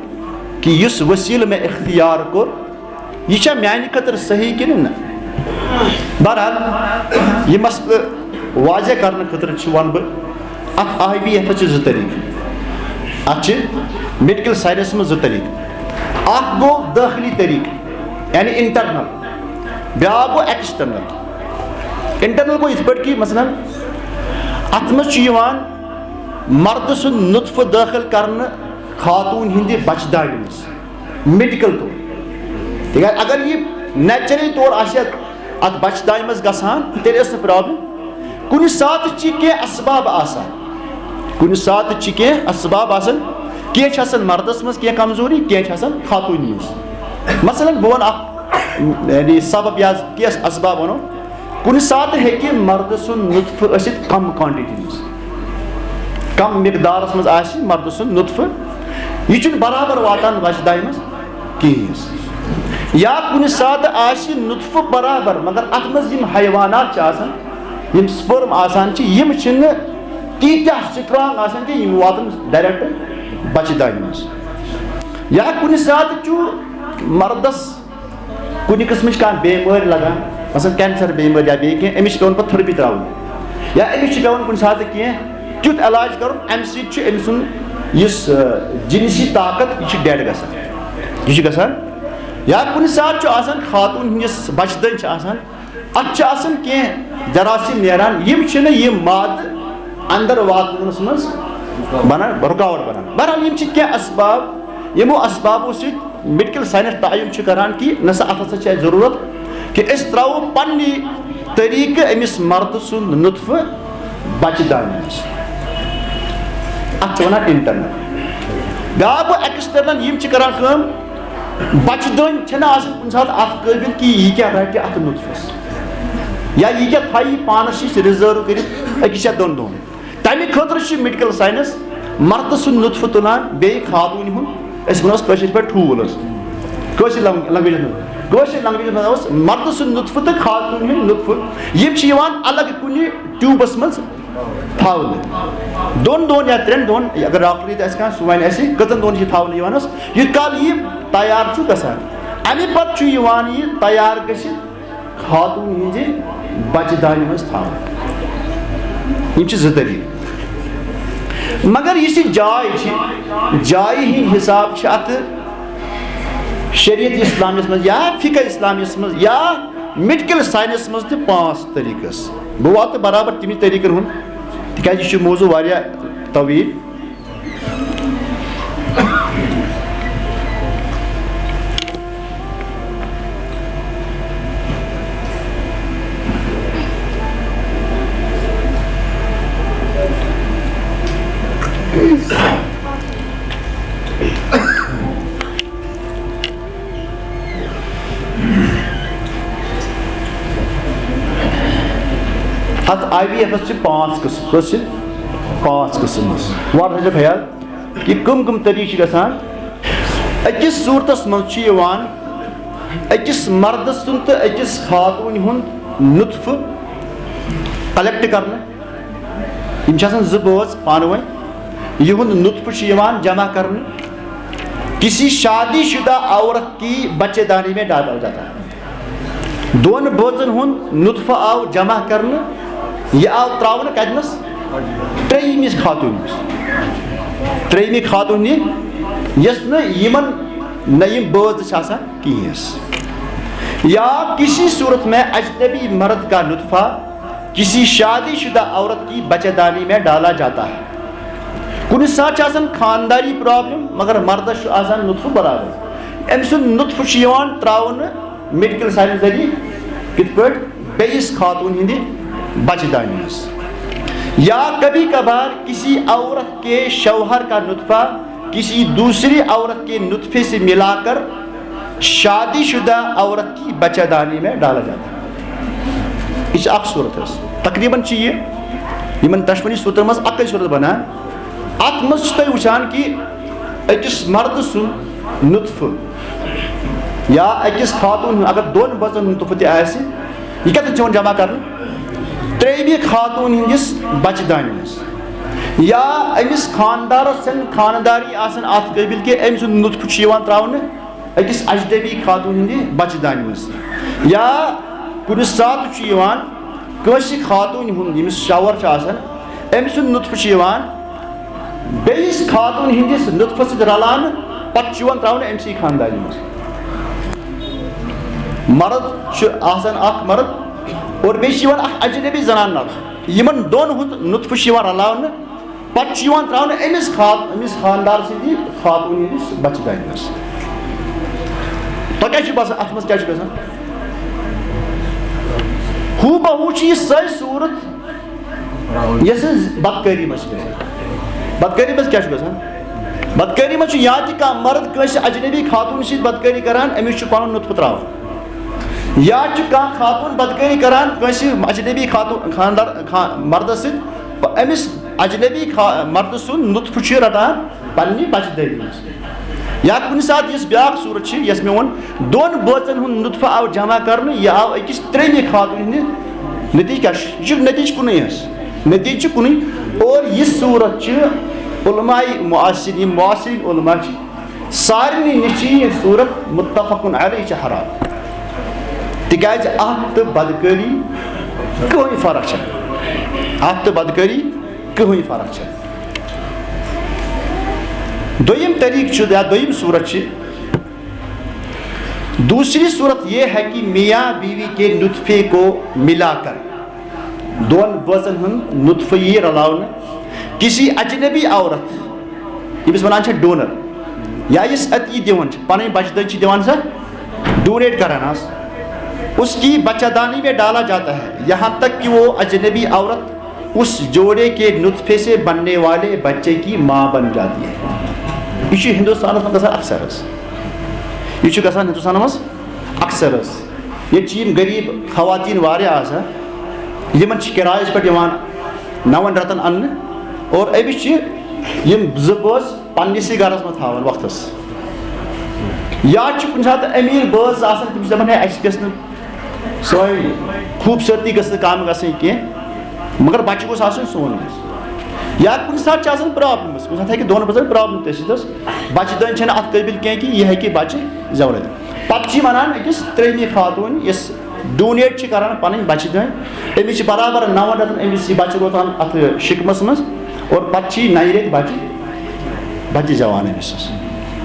کہِ یُس ؤسیٖلہٕ مےٚ اختیار کوٚر یہِ چھا میٛانہِ خٲطرٕ صحیح کِنہٕ نہ. بہرحال یہِ مسلہٕ واضح کرنہٕ خٲطرٕ چھُ وَنہٕ بہٕ اَتھ IVF چھِ 2 طریٖقہٕ. اَتھ چھِ میڈِکل ساینَسس منٛز 2 طریٖقہٕ. اکھ گوٚو دٲخلی طریٖقہٕ یعنی اِنٹرنل, بیٛاکھ گوٚو ایکسٹرنل. اِنٹرنل گوٚو یِتھ پٲٹھۍ کہِ مثلاً اَتھ منٛز چھُ یِوان مردٕ سُنٛد نُطفہٕ دٲخل کرنہٕ خاتوٗن ہِنٛدِ بچہِ دانہِ منٛز میڈِکل طور. تِکیٛازِ اگر یہِ نیچرلی طور آسہِ اَتھ بچہِ دانہِ منٛز گژھان تیٚلہِ ٲس نہٕ پرابلم. کُنہِ ساتہٕ چھِ کینٛہہ اسباب آسان, کُنہِ ساتہٕ چھِ کینٛہہ اسباب آسان, کینٛہہ چھِ آسان مردس منٛز کینٛہہ کمزوری, کینٛہہ چھِ آسان خاتوٗنہِ منٛز. مثلاً بہٕ وَنہٕ اکھ یعنی سبب یا کینٛہہ اسباب وَنو. کُنہِ ساتہٕ ہیٚکہِ مردٕ سُنٛد نُطفہٕ ٲسِتھ کم کوانٹٹی منٛز, کم مقدارس منٛز آسہِ مردٕ سُنٛد نُطفہٕ, یہِ چھُنہٕ برابر واتان بچہِ دانہِ منٛز کِہیٖنۍ. یا کُنہِ ساتہٕ آسہِ نُطفہٕ برابر مگر اتھ منٛز یِم حیوانات چھِ آسان, یِم سپرم آسان چھِ, یِم چھِنہٕ تیٖتیاہ سٹرانگ آسان کہِ یِم واتن ڈایریکٹ بچہِ دانہِ منٛز. یا کُنہِ ساتہٕ چھُ مردس کُنہِ قٕسمٕچ کانٛہہ بٮ۪مٲرۍ لگان, مثلاً کینسر بٮ۪مٲرۍ یا بیٚیہِ کینٛہہ, أمِس چھِ پیٚوان پتہٕ تھٔرپی تراوٕنۍ, یا أمِس چھُ پیٚوان کُنہِ ساتہٕ کینٛہہ تیُتھ علاج کرُن اَمہِ سۭتۍ چھُ أمۍ سُنٛد یُس جِنسی طاقت یہِ چھُ ڈیڈ گژھان, یہِ چھُ گژھان. یا کُنہِ ساتہٕ چھُ آسان خاتوٗن ہٕنٛدِس بچہِ دٔنۍ چھِ آسان, اتھ چھِ آسان کینٛہہ جراثیٖم نیران, یِم چھِنہٕ یِم مادٕ اندر واتنس منٛز بنان رُکاوٹ بنان. بہرحال یِم چھِ کینٛہہ اسباب, یِمو اسبابو سۭتۍ میڈِکل ساینس تعیُن چھُ کران کہِ نہ سا اتھ ہسا چھِ اَسہِ ضروٗرت کہِ أسۍ تراوو پننہِ طریٖقہٕ أمِس مردٕ سُنٛد نُطفہٕ بچہِ دانہِ منٛز. اتھ چھِ ونان اِنٹرنل. بیٛاکھ گوٚو ایکسٹرنل. یِم چھِ کران کٲم, بچہِ دٔنۍ چھنہٕ آسان کُنہِ ساتہٕ اتھ قٲبِل کہِ یہِ کیٛاہ رٹہِ اتھ نُطفس, یا یہِ کیٛاہ تھایہِ پانس نِش رِزٲرو کٔرِتھ أکِس یا 2 دۄہن. تمہِ خٲطرٕ چھُ میڈِکل ساینس مردٕ سُنٛد نُطفہٕ تُلان بیٚیہِ خاتوٗنہِ ہُنٛد, أسۍ ونوس کٲشِر پٲٹھۍ ٹھوٗل حظ, کٲشِر لنگویجس منٛز, کٲشِر لنگویجس منٛز اوس مردٕ سُنٛد نُطفہٕ تہٕ خاتوٗنہِ ہُنٛد نُطفہٕ, یِم چھِ یِوان الگ کُنہِ ٹیوٗبس منٛز تھاونہٕ 2 دۄہن یا 3 دۄہن. اگر ڈاکٹر ییٚتہِ آسہِ کانٛہہ سُہ وَنہِ اَسہِ کٔژن دۄہن چھِ تھاونہٕ یِوان حظ, یوٗت کال یہِ تیار چھُ گژھان. اَمہِ پتہٕ چھُ یِوان یہِ تیار گٔژھِتھ خاتوٗن ہِنٛزِ بچہِ دانہِ منٛز تھاونہٕ. یِم چھِ 2 طریٖقہٕ. مگر یُس یہِ جاے چھِ, جایہِ ہِنٛدۍ حِساب چھِ اتھ شریعت اسلامس منٛز یا فقہ اسلامس منٛز یا میڈِکل ساینس منٛز تہِ 5 طریٖقہٕ. بہٕ واتہٕ برابر تِمنٕے طریٖقن ہُنٛد تِکیٛازِ یہِ چھُ موضوٗع واریاہ طویٖل. اتھ IVF چھِ 5 قٕسم. کٔژ چھِ 5 قٕسم حظ. وۄنۍ تھٲیزیو خیال کہِ کٕم طریٖقہٕ چھِ گژھان. أکِس صوٗرتس منٛز چھُ یِوان أکِس مردٕ سُنٛد تہٕ أکِس خاتوٗنہِ ہُنٛد نُطفہٕ کلیکٹ کرنہٕ. یِم چھِ آسان 2 بٲژ پانہٕ ؤنۍ, یِہُنٛد نُطفہٕ چھُ یِوان جمع کرنہٕ. کسی شادی شدہ عورت کی بچے دانی میں ڈالا جاتا ہے. 2 بٲژن ہُنٛد نُطفہٕ آو جمع کرنہٕ, یہِ آو تراونہٕ کتنس 3مِس خاتوٗنس, 3مہِ خاتوٗنہِ یۄس نہٕ یِمن نہ یِم بٲژ چھِ آسان کِہیٖنۍ. یا کسی صورت میں اجنبی مرد کا نطفہ کسی شادی شدہ عورت کی بچے دانی میں ڈالا جاتا ہے. کُنہِ ساتہٕ چھِ آسان خانداری پرابلم مگر مردس چھُ آسان نُطفہٕ برابر. أمۍ سُنٛد نُطفہٕ چھُ یِوان تراونہٕ میڈِکل ساینس ذٔریعہٕ کِتھ پٲٹھۍ بیٚیِس خاتوٗن ہِنٛدِ بچہِ دانہِ منٛز. یا کبھی کبھار کسی عورت کے شوہر کا نطفہ کسی دوسری عورت کے نطفے سے ملا کر شادی شدہ عورت کی بچہ دانی میں ڈالا جاتا ہے. یہ اکھ صورت حظ. تقریباً چھِ یہِ یِمن دۄشوٕنی صوٗرتن منٛز اکٕے صوٗرت بنان. اتھ منٛز چھِ تُہۍ وٕچھان کہِ أکِس مردٕ سُنٛد نُطفہٕ یا أکِس خاتون اگر دۄن بٲژن ہُنٛد تُفہٕ تہِ آسہِ یہِ کَتٮ۪ن چھِ یِوان جمع کرنہٕ ترٛیٚیمہِ خاتوٗن ہِنٛدِس بچہِ دانہِ منٛز یا أمِس خاندارس چھنہٕ خانداری آسان اَتھ قٲبِل کہِ أمۍ سُنٛد نُطفہٕ چھُ یِوان ترٛاونہٕ أکِس اجنبی خاتوٗن ہِنٛدِ بچہِ دانہِ منٛز یا کُنہِ ساتہٕ چھُ یِوان کٲنٛسہِ خاتوٗنہِ ہُنٛد ییٚمِس شاور چھُ آسان أمۍ سُنٛد نُطفہٕ چھُ یِوان بیٚیِس خاتوٗن ہِنٛدِس نُطفس سۭتۍ رلاونہٕ پتہٕ چھُ یِوان ترٛاونہٕ أمۍ سٕے خاندانہِ منٛز مرد چھُ آسان اکھ مرد اور بیٚیہِ چھِ یِوان اکھ اجنبی زنان نفر یِمن دۄن ہُنٛد نُطفہٕ چھُ یِوان رلاونہٕ پتہٕ چھُ یِوان ترٛاونہٕ أمِس خاندار سٕنٛدِ خاتوٗن ہِنٛدِس بچہِ دانہِ منٛز تۄہہِ کیٛاہ چھُ باسان اتھ منٛز کیٛاہ چھُ گژھان ہوٗ بہ ہوٗ چھِ یہِ سۄے صوٗرت یۄس بدکٲری منٛز چھِ گژھان بدکٲری منٛز کیٛاہ چھُ گژھان بدکٲری منٛز چھُ یا تہِ کانٛہہ مرد کٲنٛسہِ اجنبی خاتوٗن سۭتۍ بدکٲری کران أمِس چھُ پنُن نُطفہٕ ترٛاوان یا چھُ کانٛہہ خاتوٗن بدکٲری کران کٲنٛسہِ اجنبی خاندار مردس سۭتۍ أمِس اجنبی مردٕ سُنٛد نُطفہٕ چھُ رٹان پننہِ بچہِ دٲری منٛز یا کُنہِ ساتہٕ یۄس بیاکھ صوٗرت چھِ یۄس مےٚ ووٚن دۄن بٲژن ہُنٛد نُطفہٕ آو جمع کرنہٕ یہِ آو أکِس ترٛیٚیمہِ خاتوٗن ہِنٛدِ نٔتیٖجہٕ کیٛاہ چھُ یہِ چھُ نٔتیٖجہٕ کُنُے حظ نٔتیٖجہٕ چھُ کُنُے اور یہِ صوٗرت چھِ علماء معاصرین یِم معاصرین علما چھِ سارنٕے نِش چھِ یہِ صوٗرت مُتفقُن علیہ چھِ حرام تِکیٛازِ اَتھ تہٕ بدکٲری کٕہٕنۍ فرق چھنہٕ اَتھ تہٕ بدکٲری کٕہٕنۍ فرق چھنہٕ دوٚیِم طریٖقہٕ چھُ یا دوٚیِم صوٗرت چھِ دوسری صورت یہ ہے کہ میاں بیوی کے نطفے کو ملا کر دون بٲژن ہُنٛد نطفہٕ یی رلاونہٕ کسی اجنبی عورت ییٚمِس وَنان چھِ ڈونر یا یُس اَتہِ یہِ دِوان چھِ پنٕنۍ بچہِ دٲنۍ چھِ دِوان سا ڈونیٹ کران حظ اس کی بچہ دانی میں ڈالا جاتا ہے یہاں تک کہ وہ اجنبی عورت اس جوڑے کے نطفے سے بننے والے بچے کی ماں بن جاتی ہے یہ چھُ ہندوستانس منٛز گژھان اکثر حظ یہ چھُ گژھان ہندوستانس منٛز اکثر حظ ییٚتہِ چھِ یِم غریٖب خواتیٖن واریاہ آسان یِمن چھِ کِرایَس پٮ۪ٹھ یِوان 9 رٮ۪تن اَننہٕ اور أمِس چھِ یِم 2 بٲژ پننِسٕے گرس منٛز تھاوان وقتس یا چھُ کُنہِ ساتہٕ أمیٖر بٲژ آسان تِم چھِ دپان ہے اَسہِ گژھِ نہٕ سٲنۍ خوٗبصوٗرتی گٔژھ نہٕ کم گژھٕنۍ کینٛہہ مگر بچہِ گوٚژھ آسُن سون یا کُنہِ ساتہٕ چھِ آسان پرابلم کُنہِ ساتہٕ ہیٚکہِ دۄن بٲژن پرابلم تہِ ٲسِتھ حظ بچہِ دٲنۍ چھنہٕ اتھ قٲبِل کینٛہہ کہِ یہِ ہیٚکہِ بچہِ زٮ۪ورٲوِتھ پتہٕ چھِ یِم انان أکِس ترٛیٚیمہِ خاتوٗن یۄس ڈونیٹ چھِ کران پنٕنۍ بچہِ دٲنۍ أمِس چھِ برابر 9 رٮ۪تن أمِس یہِ بچہِ روزان اتھ شِکمس منٛز اور پتہٕ چھِ یہِ 9 رٮ۪تۍ بچہِ زٮ۪وان أمِس حظ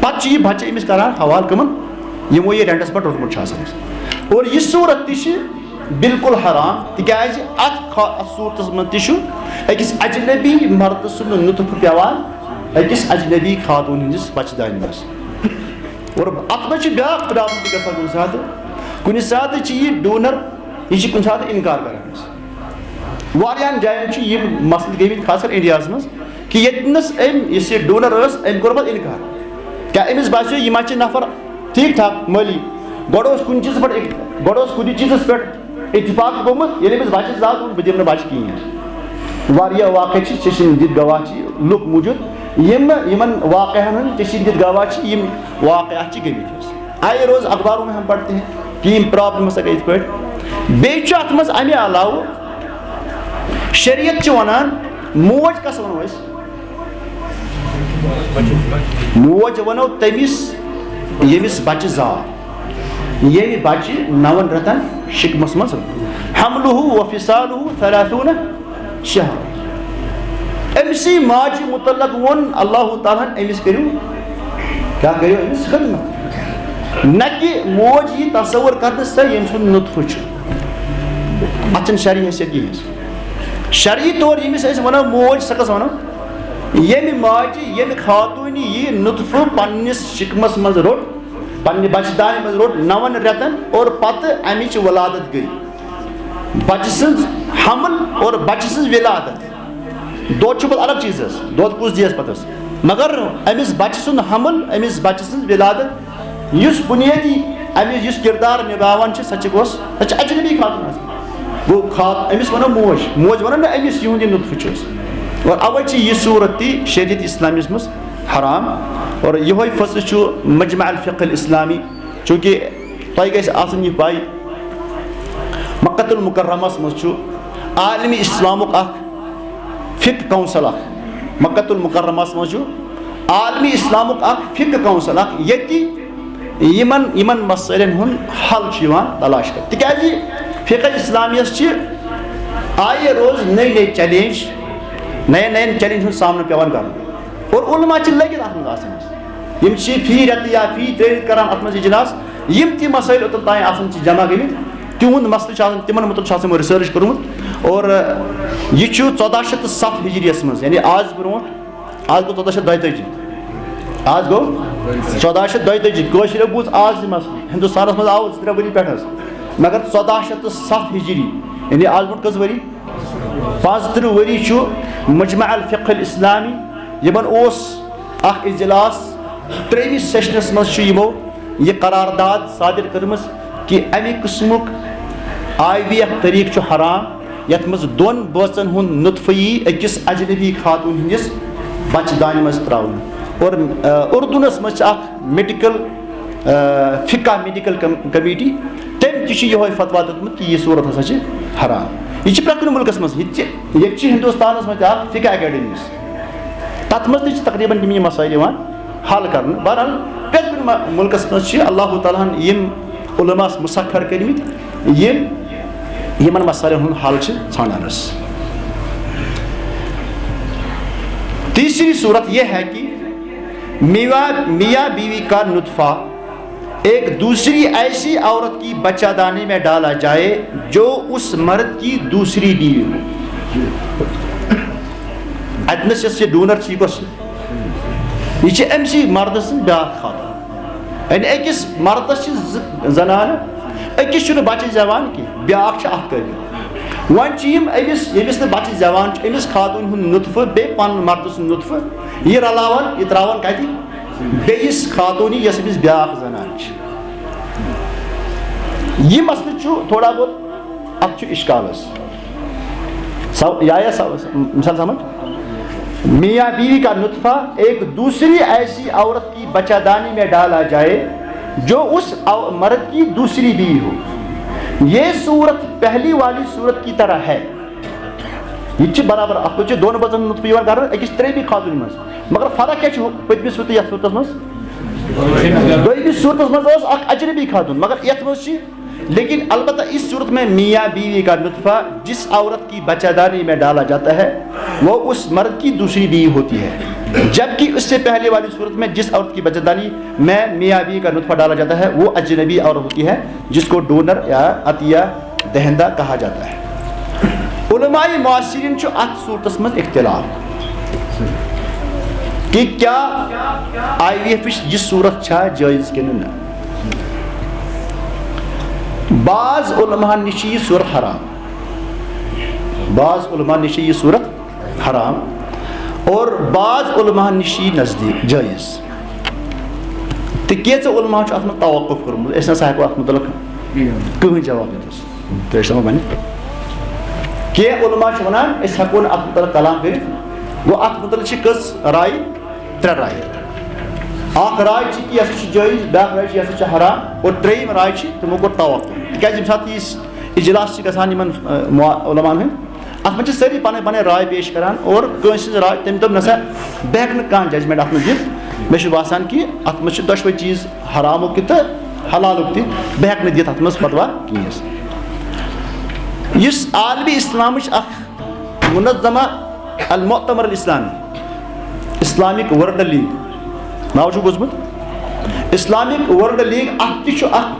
پتہٕ چھِ یہِ بچہِ أمِس کران حوالہٕ کٕمن یِمو یہِ رینٹس پٮ۪ٹھ روٚٹمُت چھُ آسان اور یہِ صوٗرت تہِ چھِ بالکل حرام تِکیٛازِ اتھ صوٗرتس منٛز تہِ چھُ أکِس اجنبی مردٕ سُنٛد نُطفہٕ پیٚوان أکِس اجنبی خاتوٗن ہِنٛدِس بچہِ دانہِ منٛز اور اتھ منٛز چھِ بیاکھ پرابلم تہِ گژھان کُنہِ ساتہٕ چھِ یہِ ڈونر یہِ چھِ کُنہِ ساتہٕ انکار کران حظ واریاہن جاین چھِ یِم مسلہٕ گٔمٕتۍ خاص کر انڈیاہس منٛز کہِ ییٚتنس أمۍ یُس یہِ ڈونر ٲس أمۍ کوٚر پتہٕ انکار کیٛاہ أمِس باسیٚو یہِ ما چھِ نفر ٹھیٖک ٹھاک مٲلی گۄڈٕ اوس کُنہِ چیٖزس پٮ۪ٹھ اتفاق گوٚمُت ییٚلہِ أمِس بچہِ زاو بہٕ دِمہٕ نہٕ بچہِ کِہیٖنۍ واریاہ واقع چھِ چٔشمہِ دِتھ گواہ چھِ لُکھ موٗجوٗد یِمن واقعن ہُنٛد چٔشمہِ دِتھ گواہ چھِ یِم واقعات چھِ گٔمٕتۍ حظ آیے روز اخباروں میں ہم پڑھتے ہیں کہ یِم پرابلم ہسا گٔے یِتھ پٲٹھۍ بیٚیہِ چھُ اتھ منٛز امہِ علاوٕ شریعت چھِ ونان موج کس ونو أسۍ موج ونو تٔمِس ییٚمِس بچہِ زاو ییٚمہِ بچہِ 9 رٮ۪تن شِکمس منٛز حملُہ وفصالُہ 30 شہر أمسٕے ماجہِ مُتعلق ووٚن اللہ تعالیٰ ہن أمِس کٔرِو کیٛاہ کٔرِو أمِس خدمت نہ کہِ موج یی تصور کرنہٕ سۄ ییٚمہِ سُنٛد نُطفہٕ چھُ اتھ چھنہٕ شرعی حیثیت کِہیٖنۍ شرعی طور ییٚمِس أسۍ ونو موج سۄ کس ونو ییٚمہِ ماجہِ ییٚمہِ خاتوٗنہِ یہِ نُطفہٕ پننِس شِکمس منٛز روٚٹ پننہِ بچہِ دانہِ منٛز روٚٹ 9 رٮ۪تن اور پتہٕ امِچ ولادت گٔے بچہِ سٕنٛز حمل اور بچہِ سٕنٛز ولادت دۄد چھُ پتہٕ الگ چیٖز حظ دۄد کُس دِیس پتہٕ حظ مگر أمِس بچہِ سُنٛد حمل أمِس بچہِ سٕنٛز ولادت یُس بُنیٲدی أمِس یُس کِردار نِباوان چھِ سۄ چھِ اجنبی خاتوٗن حظ گوٚو أمِس ونو موج ونو نہٕ أمِس یِہُنٛد یہِ نُطفہٕ چھُ اور اوے چھِ یہِ صوٗرت تہِ شریعت اسلامیس منٛز حرام اور یِہوے فصل چھُ مجمع الفقہ الاسلامی چونکہ تۄہہِ گژھِ آسٕنۍ یہِ پاے مکۃ المکرمس منٛز چھُ عالمی اسلامُک اکھ فقہ کونسل اکھ مکۃ المکرمس منٛز چھُ عالمی اسلامُک اکھ فقہ کونسل اکھ ییٚتہِ یِمن مسٲیلن ہُنٛد حل چھُ یِوان تلاش کرنہٕ تِکیازِ فقہ اسلامیس چھِ آیے روز نٔے نٔے چیلینج نین چیلینج ہُنٛد سامنہٕ پیٚوان کرُن اور علما چھِ لٔگِتھ اَتھ منٛز آسان یِم چھِ فی رٮ۪تہٕ یا فی 3 رٮ۪تہٕ کران اَتھ منٛز اجلاس یِم تہِ مسٲیل اوٚتن تانۍ آسان چھِ جمع گٔمٕتۍ تِہُنٛد مسلہٕ چھُ آسان تِمن متعلق چھُ آسان یِمو رِسٲرٕچ کوٚرمُت اور یہِ چھُ 1407 ہجریَس منٛز یعنی آز برونٛٹھ آز گوٚو 1442 آز گوٚو 1442 کٲشرٮ۪و بوٗز آز یہِ مسلہٕ ہندوستانس منٛز آو 2-3 ؤری پٮ۪ٹھ حظ مگر 1407 ہجری یعنی آز برونٛٹھ کٔژ ؤری 35 ؤری چھُ مجمع الفقہ الاسلامی یِمن اوس اکھ اجلاس 3مہِ سیشنس منٛز چھُ یِمو یہِ قرارداد صادر کٔرمٕژ کہِ امہِ قٕسمُک IVF طریٖقہٕ چھُ حرام یتھ منٛز 2 بٲژن ہُنٛد نُطفہٕ یی أکِس اجنبی خاتوٗن ہٕنٛدِس بچہِ دانہِ منٛز ترٛاونہٕ اور اردوٗنس منٛز چھِ اکھ میڈِکل فقہ میڈِکل کمیٹی تٔمۍ تہِ چھُ یِہوے فتوا دیُتمُت کہِ یہِ صوٗرت ہسا چھِ حرام یہِ چھِ پرٛٮ۪تھ کُنہِ مُلکس منٛز ییٚتہِ چھِ ہندوستانس منٛز تہِ اکھ فقہ اکیڈمیٖز تتھ منٛز تہِ چھِ تقریٖبن یِم مسٲیل یِوان حل کرنہٕ بہرحال پرٛٮ۪تھ کُنہِ مُلکس منٛز چھِ اللہ تعالیٰ ہن یِم علماس مُسخر کٔرمٕتۍ یِمن مسٲیلن ہُنٛد حل چھِ ژھانڈان أسۍ تیسری صورت یہ ہے کہ میاں بیوی کا نطفہ ایک دوسری ایسی عورت کی بچہ دانی میں ڈالا جائے جو اس مرد کی دوسری بیوی ہو اتنس یس یہ ڈونر چھ یہ چھ امسی مرد سن بیاکھ خاتون یعنی أکِس مردس چھ زنانہ أکِس چھُنہٕ بچہِ زیوان کینٛہہ بیاکھ چھُ اکھ تعلیم وۄنۍ چھِ یِم ییٚمِس نہٕ بچہِ زیوان چھُ أمِس خاتوٗن ہُنٛد نُطفہٕ بیٚیہِ پنُن مردٕ سُنٛد نُطفہٕ یہِ رلاوان یہِ تراوان کتہِ بیٚیِس خاتوٗنی یۄس أمِس بیاکھ زنان چھِ یہ مسئلہ چھُ تھوڑا بہت اتھ چھُ اشکال حظ مثال سمجھ میاں بیوی کا نطفہ ایک دوسری ایسی عورت کی بچہ دانی میں ڈالا جائے جو اس مرد کی دوسری بیوی ہو یہ صورت پہلی والی صورت کی طرح ہے یہ چھِ برابر اتھ چھِ دۄن بٲژن ہُنٛد نُطفہٕ یِوان کرنہٕ أکِس ترٛیٚیمہِ خاتوٗنہِ منٛز مگر فرق کیٛاہ چھُ پٔتمہِ صورتہٕ یتھ صورتس منٛز دوٚیمِس صورتس منٛز ٲس اکھ اجنبی خاتوٗن مگر یتھ منٛز چھِ لیکن البتہ اس صورت میں میاں بیوی کا نطفہ جس عورت کی بچہ دانی میں ڈالا جاتا ہے وہ اس مرد کی دوسری بیوی ہوتی ہے جبکہ اس سے پہلے والی صورت میں جس عورت کی بچہ دانی میں میاں بیوی کا نطفہ ڈالا جاتا ہے وہ اجنبی عورت ہوتی ہے جس کو ڈونر یا عطیہ دہندہ کہا جاتا ہے علماء معاصرین چھُ اتھ صورتس منٛز اختلاف کہ کیا IVF یہِ صورت چھا جٲیز کِنہٕ نہ بعض علماء نِش چھِ یہِ صورت حرام بعض علماء نِش چھِ یہِ صورت حرام اور بعض علماء نِش چھِ یہِ نزدیٖک جٲیز تہٕ کینٛژھو علماء چھُ اتھ منٛز توقف کوٚرمُت أسۍ نسا ہٮ۪کو اتھ مُتعلق کٕہٕنۍ جواب دِتھ تُہۍ ٲسۍ سمجھ وَنہِ کینٛہہ علماء چھِ ونان أسۍ ہٮ۪کو نہٕ اتھ مُتعلق کلام کٔرِتھ گوٚو اتھ مُتعلق چھِ کٔژ رایہِ 3 رایہِ اکھ راے چھِ کہِ یہِ ہسا چھُ جٲیز بیاکھ راے چھِ یہِ ہسا چھُ حرام اور 3یم راے چھِ تِمو کوٚر توقف تِکیازِ ییٚمہِ ساتہٕ یہِ اجلاس چھِ گژھان یِمن علماہن ہٕنٛدۍ اتھ منٛز چھِ سٲری پنٕنۍ پنٕنۍ راے پیش کران اور کٲنٛسہِ ہٕنٛز راے تٔمۍ دوٚپ نسا بہٕ ہٮ۪کہٕ نہٕ کانٛہہ ججمنٹ اتھ منٛز دِتھ مےٚ چھُ باسان کہِ اتھ منٛز چھِ دۄشوے چیٖز حرامُک تہِ تہٕ حلالُک تہِ بہٕ ہٮ۪کہٕ نہٕ دِتھ اتھ منٛز فتوا کِہیٖنۍ حظ یُس عالمی اسلامٕچ اکھ منظمہ المعتمر الاسلامی اسلامک ورلڈ لیٖگ ناو چھُ بوٗزمُت اسلامک ورلڈ لیٖگ اتھ تہِ چھُ اکھ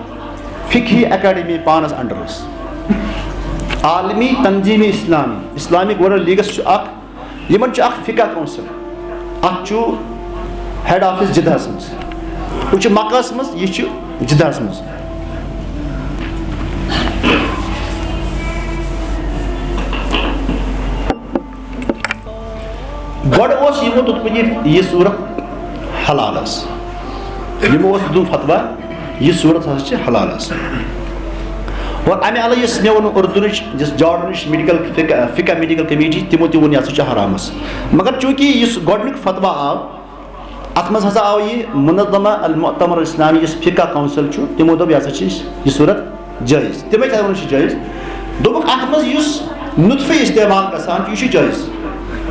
فقہی اکیڈمی پانس انڈر حظ عالمی تنظیٖمِ اسلامک ورلڈ لیٖگس چھُ اکھ یِمن چھُ اکھ فقہ کونسل اتھ چھُ ہیڈ آفس جدہس منٛز ہُہ چھُ مکہس منٛز یہِ چھُ جدہس منٛز گۄڈٕ اوس یِمو دوٚپمُت یہِ صوٗرت حلال حظ یِمو اوس دیُتمُت فتوا یہِ صوٗرت ہسا چھِ حلال حظ اور امہِ علاوٕ یُس مےٚ ووٚن اردوٗنٕچ یُس جارڈنٕچ میڈِکل فقہ میڈِکل کمیٹی تِمو تہِ ووٚن یہِ ہسا چھُ حرام حظ مگر چوٗنٛکہِ یُس گۄڈٕنیُک فتوا آو ات مز ہسا آو یہ منظمہ المؤتمر اسلامی یس فقہ کونسل چھو تمو دوپ یہ ہسا یہ صورت جائز تمے تھا ون جائز دوپک ات مز یس نطفہ استعمال گژھان یہ جائز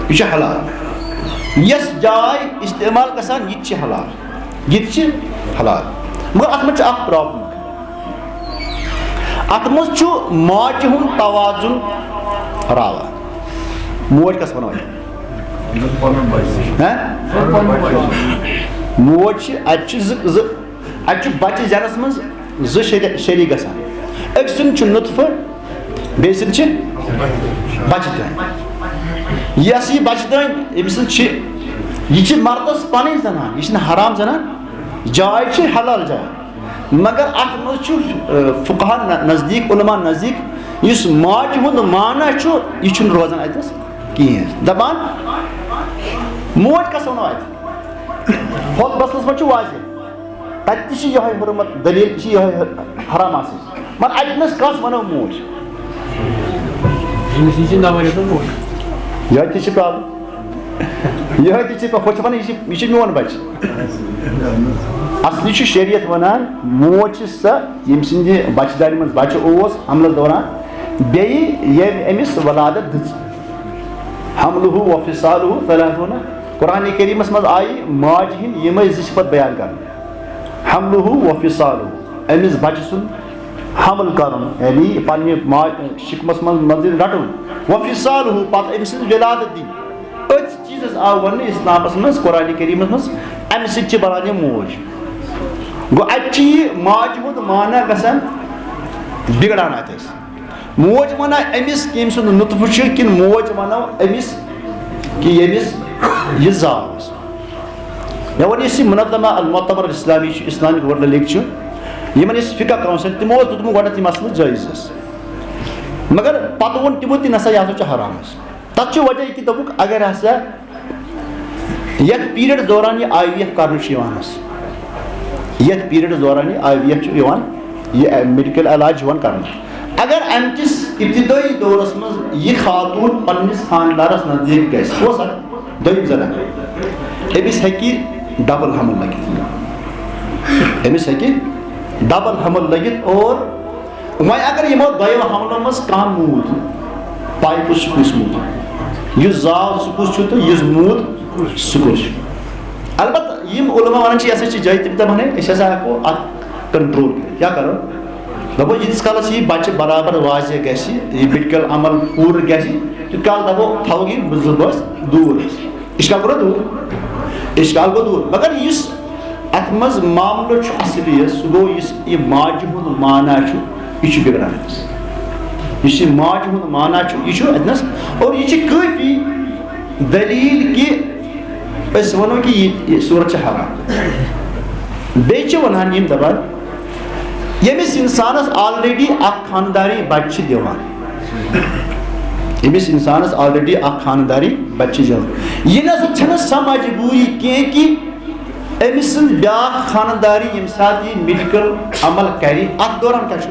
یہ حلال یس جائے استعمال گژھان یہ حلال یہ حلال مگر ات مز اخ پرابلم ات مز ماجہ ہند توازن راوان موج کس ونو موج اتہ بچہ زینس مز شریک گژھان اک سند نطفہ بی سند بچہ دین یس یہ بچہ دین ام سند یہ مردس پن زنان یہ حرام زنان جائے حلال جائے مگر ات مز فقہا نزدیک علماء نزدیک اس ماجہ ہند معنی یہ روزان اتس کہین دپان موج کس ونو ات ہوت بسلس مجھ واضح تت تہ یہ حرمت دلیل یہ حرام آسن مگر اتنس کس ونو موج یہ تہ پرابلم یہ تہ ہوچ ون یہ میون بچہ اصلی شریعت ونان موج سا یم سند بچہ داری من بچہ اوس حملس دوران بیٚیہِ ییٚمۍ أمِس ولادت دِژ حملہ و فصالہ ثلاثون قرآن کریمس مز آئی ماجہ ہند یمے زٕ صفت بیان کرن حملہ و فصالہ أمِس بچہ سن حمل کرن یعنی پنہ شکمس مز رٹن و فصالہ پتہ أمۍ سٕنٛز ولادت دِنۍ أتھۍ چیٖزس آو وننہٕ اسلامس مز قرآن کریمس مز امہ سۭتۍ چھِ بنان یہِ موج گو اتہ یہ ماجہ ہند معنی گژھان بگڑان اتس موج ونان امس کہ ام سند نطفہ کن موج ونو امس کہ یمس یہ زاو مے ون اس منظمہ المؤتمر الاسلامی اسلامک ورلڈ لیگ یمن اس فقہ کونسل تمو دتم گۄڈنیٚتھ یہ مسئلہ جائز مگر پتہ وون تمو تہ نسا یہ ہسا حرام تتھ وجہ یہ دوٚپُکھ اگر ہسا یتھ پیریڈ دوران یہ آئی وی ایف کرنہٕ یتھ پیریڈ دوران یہ آئی وی ایف یہ میڈیکل علاج کرنا اگر ام کس ابتدائی دورس مز یہ خاتون پنس خاندارس نزدیک گھس دم زنان امس ہیکہ ڈبل حمل لگت امس ہیکہ ڈبل حمل لگت اور وۄنۍ اگر یمو دۄیو حملو مز کانٛہہ موٗد پایپس چھُ کُس موٗد یُس زاو سُہ کُس چھُ تہٕ یُس موٗد سُہ کُس چھُ البتہ یم علماء ونان چھِ یہ ہسا چھِ جایہِ تِم دپان ہے أسۍ ہسا ہیٚکو اتھ کنٹرول کٔرِتھ کیٛاہ کرو دپو ییٖتِس کالس یہ بچہ برابر واضح گژھِ یہ میڈیکل عمل پوٗرٕ گژھِ تیوٗت کال دپو تھاوو یہِ زٕ بٲژ دوٗر اِشکال گوٚو دوٗر اِشکال گوٚو دوٗر مگر یُس اتھ منٛز معاملہٕ چھُ اصلی سُہ گوٚو یُس یہِ ماجہِ ہُنٛد معنی چھُ یہ چھُ بگڑان اتنس یُس یہِ ماجہِ ہُنٛد معنی چھُ یہ چھُ اتنس اور یہ چھِ کٲفی دلیٖل کہِ أسۍ ونو کہِ یہِ صورت چھِ حرام بیٚیہِ چھِ ونان یِم دپان یمس انسانس آلریڈی اخ خانداری بچہ دِوان یمس انسانس آلریڈی اخ خانداری بچہ دِوان یہ نسا چھنہٕ سۄ مجبوری کینٛہہ کہ أمس سٕنٛز بیٛاکھ خانداری ییٚمہِ ساتہٕ یہِ میڈیکل عمل کرِ اتھ دوران کیٛاہ چھُ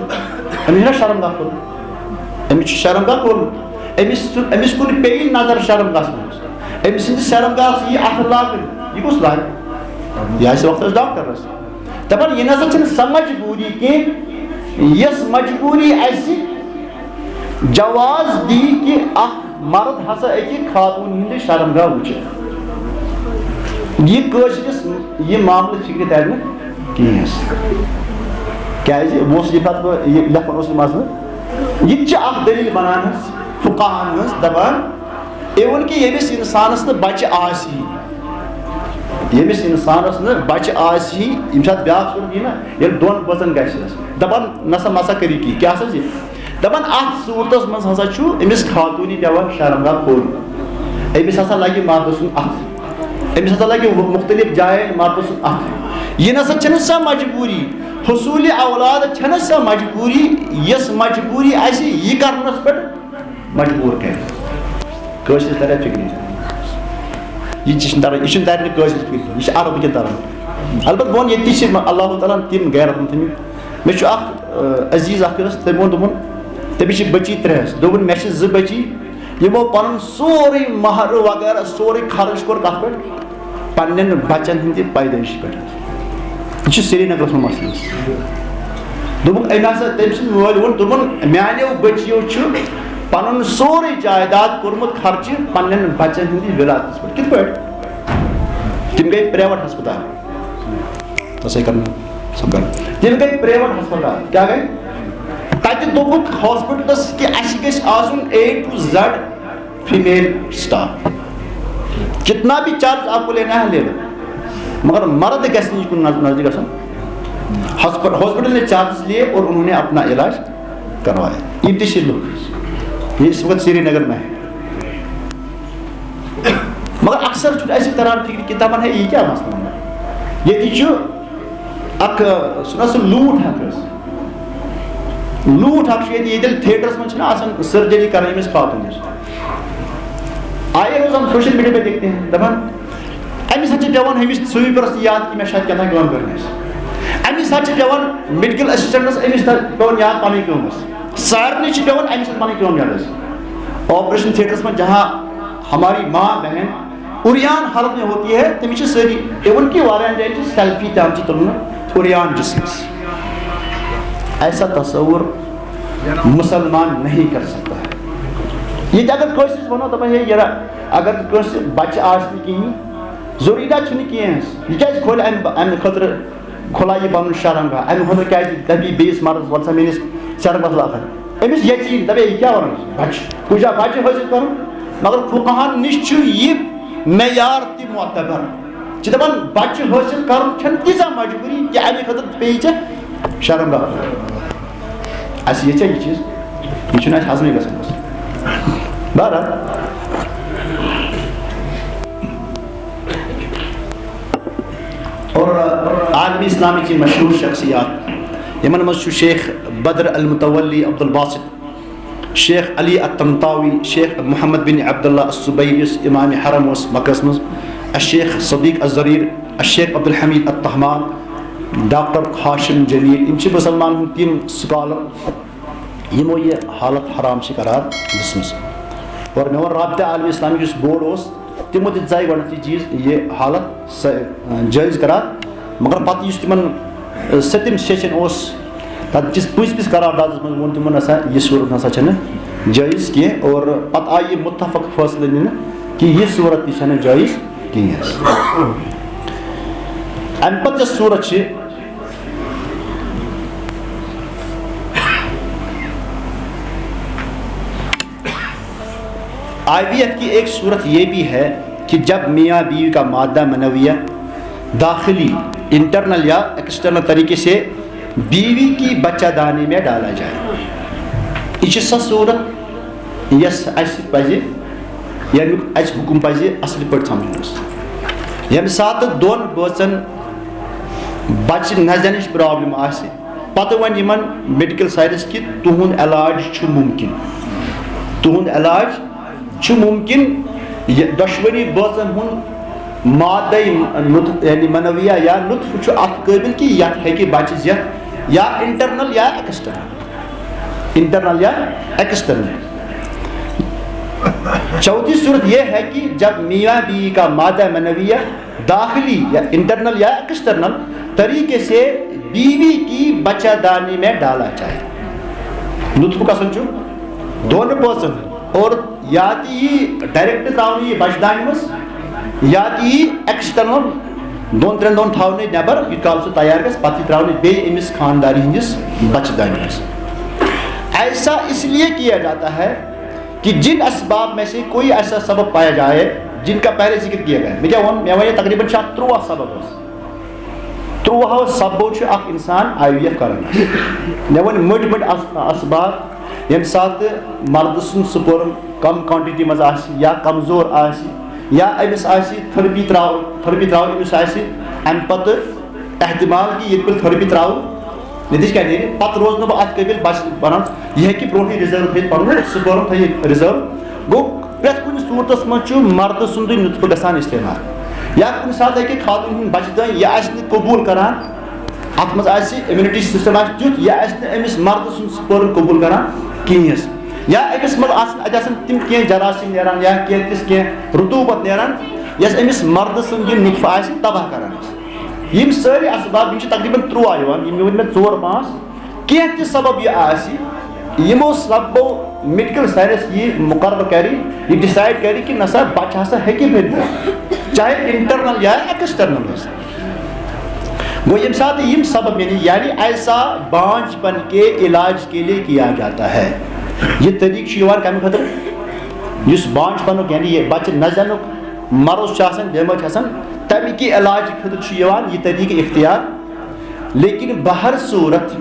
أمِس چھُنہ شرمگاہ کھولمُت أمِس چھُ شرمگاہ کھولمُت أمِس کُن پیٚیہِ نظر شرمگاہس منٛز أمۍ سٕنٛدِس شرمگاہس یی اتھٕ لاگنہٕ یہِ کُس لاگہِ یہِ آسہِ وقتس ڈاکٹرس دپان یہ نسا چھنہٕ سۄ مجبوری کینٛہہ یۄس مجبوری اسہِ جواز دی کہ اکھ مرد ہسا ہیٚکہِ خاتون ہٕنٛدِ شرمگاہ وٕچھِتھ یہ کٲشرِس یہ معاملہٕ فکرِ ترِ نہٕ کِہیٖنۍ کیازِ بہٕ اوسُس یہِ پتہٕ بہٕ یہِ لیکھان اوسُس مسلہٕ یہِ تہِ چھِ اکھ دلیٖل بنان حظ فقہاہن ہٕنٛز دپان اِوٕن کہِ ییٚمِس انسانس نہٕ بچہِ آسہِ ییٚمِس انسانس نہٕ بچہِ آسہِ ہی ییٚمہِ ساتہٕ بیٛاکھ صورت یی نا ییٚلہِ دۄن بٲژن گژھٮ۪س دپان نسا مسا کٔرِو کینٛہہ کیٛاہ سا یہِ دپان اتھ صوٗرتس منٛز ہسا چھُ أمِس خاتوٗنی پیٚوان شرمگاہ کھولُن أمِس ہسا لگہِ مردٕ سُنٛد اتھ أمِس ہسا لگہِ مختلف جاین مردٕ سُنٛد اتھ یہِ نسا چھنہٕ سۄ مجبوری حصوٗلِ اولاد چھنہٕ سۄ مجبوری یۄس مجبوری اسہِ یہِ کرنس پٮ۪ٹھ مجبوٗر کرِ کٲشرِس ترِ فکرِ یہ چھنہٕ ترِ نہٕ کٲشرِس فکرِ یہ چھِ عرب کٮ۪ن تران البتہ بہٕ ونہٕ ییٚتہِ تہِ چھِ اللہ تعالیٰ ہن تِم غیرت تھٲمٕتۍ مےٚ چھُ اکھ عزیٖز اکھ تٔمۍ ووٚن دوٚپُن تٔمِس چھِ بٔچی 3 دوٚپُن مےٚ چھِ 2 بٔچی یِمو پنُن سورُے مہرٕ وغیرہ سورُے خرٕچ کوٚر کتھ پٮ۪ٹھ پنن بچن ہندِ پیدائش پٮ۪ٹھ. یہ چھُ سرینگرس منٛز مسلہٕ. دوٚپُکھ أمۍ ہسا تٔمۍ سٕنٛدۍ مٲلۍ ووٚن دوٚپُن میانیو بٔچیو چھُ پنُن سورُے جائیداد کوٚرمُت خرچہِ پننٮ۪ن بچن ہٕنٛدِ ولادتس پٮ۪ٹھ. کِتھ پٲٹھۍ؟ تِم گٔے پریویٹ ہسپتال. تَسے کرنا سب کرنا. تِم گٔے پریویٹ ہسپتال. کیٛاہ گٔے؟ تَتہِ دوٚپُکھ ہاسپِٹلس کہِ اَسہِ گژھِ آسُن A to Z female staff. کتنا بھی چارج آپ کو لینا ہے لے لو, مگر مرد گژھِ نہٕ کُن نزدیک گژھُن. ہاسپٹل نے چارجز لیے اور انہوں نے اپنا علاج کروایا. یہ تہِ چھِ لُکھ, یہ اس وقت سری نگر میں ہے. مگر اکثر چھُنہٕ اَسہِ تران فکر کہِ دپان ہے یہِ کیٛاہ مسلہٕ. ییٚتہِ چھُ اکھ چھُنہ سُہ لوٗٹھ حق حظ, لوٗٹھ حق چھُ ییٚتہِ ییٚتہِ تھیٹرس منٛز چھِنہ آسان سرجری کران أمِس خاتوٗن نِش. آئے روز ہم سوشل میڈیا پہ دیکھتے ہیں دپان أمِس حظ چھِ پٮ۪وان ہُمِس سویٖپرس تہِ یاد کہِ مےٚ چھِ اَتہِ کیٛاہ تام کٲم کَرٕنۍ اَسہِ. أمِس حظ چھِ پٮ۪وان میڈِکل اسسٹنٹس أمِس پٮ۪وان یاد پنٕنۍ کٲم ٲس. سارنٕے چھِ پٮ۪وان أمِس پنٕنۍ کٲم یاد ٲس. آپریشن تھیٹرس منٛز جہاں ہماری ماں بہن اُریان حالت میں ہوتی ہے تٔمِس چھِ سٲری اِوٕن کہِ واریاہن جایَن چھِ سیلفی تہِ آمژٕ تُلنہٕ اُریان جسمس. ایسا تصور مسلمان نہیں کر سکتا ہے. یہ اگر کٲنٛسہِ وَنو دَپان ہے یارا اگر کٲنٛسہِ بچہِ آسہِ نہٕ کِہیٖنۍ ضروٗری چھُنہٕ کینٛہہ یہِ کیٛازِ کھولہِ اَمہِ خٲطرٕ کھُلایہِ یہِ پَنُن شرمگاہ. اَمہِ خٲطرٕ کیٛازِ دَپہِ بیٚیِس مردس وَل سا میٲنِس شرمگاہس لاکھن. أمِس یژِ یی دَپے یہِ کیٛاہ وَنان بچہِ کُجا بچہِ حٲصِل کَرُن. مگر فُقہاہن نِش چھُ یہِ معیار تہِ معتبر چھِ دَپان بچہِ حٲصِل کَرُن چھَنہٕ تیٖژاہ مجبوٗری کہِ اَمہِ خٲطرٕ پیٚیہِ ژےٚ شرمگاہ. اَسہِ یژھِ یہِ چیٖز یہِ چھُنہٕ اَسہِ ہضمٕے گژھان. بہرحال اور عالمی اسلامی کی مشہور شخصیات یمن منٛز چھُ شیخ بدر المتولی عبدالباسط, شیخ علی الطنطاوی, شیخ محمد بن عبداللہ الصبیح یُس امام حرم اوس مکس منٛز, الشیخ صدیق الزریر, الشیخ عبدالحمید الطہمان, ڈاکٹر ہاشم جلیل. یِم چھِ مسلمان ہٕنٛدۍ تِم سکالر یِمو یہِ حالت حرام چھِ قرار دِژمٕژ. اور میون رابطہ عالمی اسلامی یُس بورڈ اوس تِمو تہِ ژایہِ گۄڈنٮ۪تھ یہِ چیٖز یہِ حالت جٲیز قرار. مگر پتہٕ یُس تِمن 7م سیشن اوس تتھ کِس پٔزۍ قراردادس منٛز ووٚن تِمن نسا یہِ صوٗرت نسا چھنہٕ جٲیز کینٛہہ. اور پتہٕ آیہِ یہِ مُتفق فٲصلہٕ نِنہٕ کہِ یہِ صوٗرت تہِ چھنہٕ جٲیز کِہیٖنۍ. امہِ پتہٕ یۄس صوٗرت چھِ IVF کی ایک صورت یہ بھی ہے کہ جب میاں بیوی کا مادہ منویہ داخلی انٹرنل یا ایکسٹرنل طریقے سے بیوی کی بچہ دانی میں ڈالا جائے. یہ سا صورت یس اَسہِ پزِ ییٚمیُک اَسہِ حُکُم پزِ اَصٕل پٲٹھۍ سمجھنس. ییٚمہِ ساتہٕ دۄن بٲژن بچہِ نہ زینٕچ پرابلم آسہِ پتہٕ وۄنۍ یِمن میڈیکل ساینس کہِ تُہُنٛد علاج چھُ مُمکِن, تُہُنٛد علاج چھُ مُمکِن. دۄشوٕنی بٲژن ہُنٛد مادے یعنی منویہ یا لطف چھُ اتھ قٲبِل کہِ یتھ ہیٚکہِ بچہِ زٮ۪تھ یا انٹرنل یا ایکسٹرنل, انٹرنل یا ایکسٹرنل. چوتھی صورت یہ ہے کہ جب میاں بیوی کا مادہ منویہ داخلی یا انٹرنل یا ایکسٹرنل طریقے سے بیوی کی بچہ دانی میں ڈالا جائے. لطف کسن چھُ دۄن بٲژن اور یا تہِ یی ڈائریکٹ تراونہٕ یہِ بچہ دانہِ منٛز یا تہِ یی ایکسٹرنل 2-3 دۄہن تھاونہٕ نٮ۪بر یوٗت کال سُہ تیار گژھِ پتہٕ یی تراونہٕ بیٚیہِ أمِس خانداری ہٕنٛدِس بچہ دانہِ منٛز. ایسا اس لیے کیا جاتا ہے کہ جن اسباب میں سے کوئی ایسا سبب پایا جائے جن کا پہلے ذکر کیا گیا. مےٚ کیٛاہ ووٚن مےٚ وَنے تقریٖباً چھِ اتھ 13 سبب حظ. 13 سببو چھُ اکھ اِنسان IVF کران. مےٚ ووٚن مٔٹۍ مٔٹۍ اسباب ییٚمہِ ساتہٕ مردٕ سُنٛد سپرم کم کوانٹٹی منٛز آسہِ یا کمزور آسہِ یا أمِس آسہِ تھرپی تراوٕنۍ أمِس آسہِ اَمہِ پتہٕ احتمال کہِ ییٚتہِ پٮ۪ٹھ تھرپی تراوٕ نتیٖجہِ کیٛاہ نیرِ پتہٕ روز نہٕ بہٕ اتھ قٲبِل بچہِ بنان. یہِ ہیٚکہِ برونٛٹھٕے رِزٲرٕو تھٲیِتھ پنُن سپرم تھٲیِتھ رِزٲرٕو. گوٚو پرٛٮ۪تھ کُنہِ صوٗرتس منٛز چھُ مردٕ سُنٛدُے نُطفہٕ گژھان استعمال. یا کُنہِ ساتہٕ ہیٚکہِ خاتوٗن ہُنٛد بچہِ دٲنۍ یہِ آسہِ نہٕ قبوٗل کران اتھ منٛز آسہِ اِمیوٗنٹی سسٹم آسہِ تیُتھ یہِ آسہِ نہٕ أمِس مردٕ سُنٛد سپرم قبوٗل کران کِہیٖنۍ حظ. یا أمِس منٛز آسن اَتہِ آسن تِم کینٛہہ جراثیٖم نیران یا کینٛہہ تِژھ کینٛہہ رطوٗبت نیران یس امس مرد سند یہ نطفہ آسہِ تباہ کران یم ساری اسباب یم تقریباً 13 یوان یم ون مے 4-5 کینٛہہ تہِ سبب یہ آسہِ یمو سببو میڈیکل سائنس یہ مقرر کری یہ ڈیسائڈ کری کہ نسا بچہ ہسا ہیکہِ مٔرِتھ چاہے انٹرنل یا ایکسٹرنل ہس وہ یم ساتھ یم سبب یعنی ایسا بانجھ پن کے علاج کے لیے کیا جاتا ہے یہ طریق کم خطر اس بانجھ پنک یعنی یہ بچہ نزنک مرض بیمار تمہ کے علاج خطر یہ طریق اختیار لیکن بہر صورت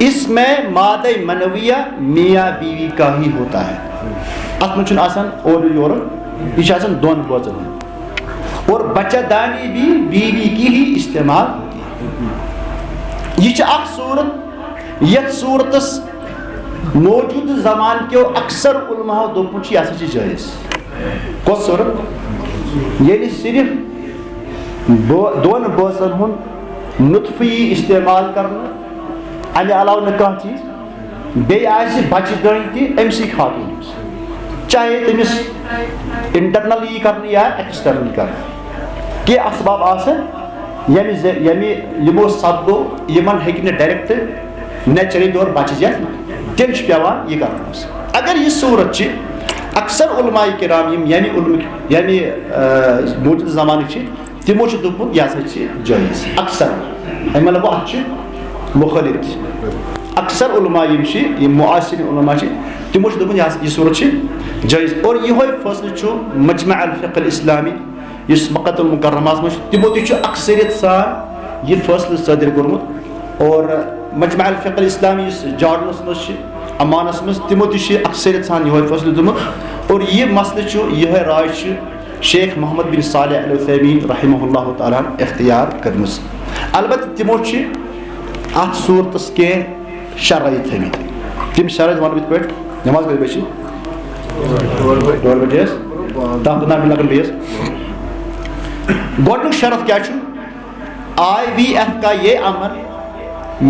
اس میں مادہ منویہ میاں بیوی کا ہی ہوتا ہے ات من اور یور یہ دون بوزن اور بچہ دانی بھی بیوی کی ہی استعمال یہ اخ صورت یت صورتس موجود زمان کے اکثر علماء دوپن یہ جائز کس صورت یعنی صرف دون بوزن ہند نطفی استعمال کرنا امہ علاوہ نہ کانٛہہ چیز بیٚیہِ آسہِ بچہ دٲنۍ تہِ أمسٕے خاتوٗنس چاہے تٔمِس انٹرنل یی کرنہٕ یا ایکسٹرنل کرنہٕ کینٛہہ اسباب آسن ییٚمہِ یِمو سببو یِمن ہیٚکہِ نہٕ ڈایریکٹ نیچرلی طور بچہ زیتھ تیٚلہِ چھُ پیٚوان یہِ کرُن اگر یہِ صورت چھِ اکثر علماء کرام یعنی موجود زمانٕکۍ چھِ تِمو چھُ دوٚپمُت یہِ ہسا چھِ جٲیز اکثر اَمہِ مطلب اتھ چھُ مخالف اکثر علماء یم معاصر علماء تمو دپن یہ صورت جائز اور یہ فیصلہ مجمع الفقہ الاسلامی اس مکۃ المکرمہ مجھ تمو تہ اکثریت سان یہ فیصلہ صادر کورمت اور مجمع الفقہ الاسلامی اس جارڈنس مجھ امانس مجھ تمو تہ اکثریت سان یہ فیصلہ دمت اور یہ مسئلہ یہ رائے شیخ محمد بن صالح العثیمین رحمہ اللہ تعالیٰ اختیار کرمس البتہ تمو ات صورتس کی شرائط تھمت تم شرائط ون پہ نماز کت بجے 2 بجے 10-15 منٹ لگن بیس گۄڈنیُک شرط کیا IVF کا یہ عمل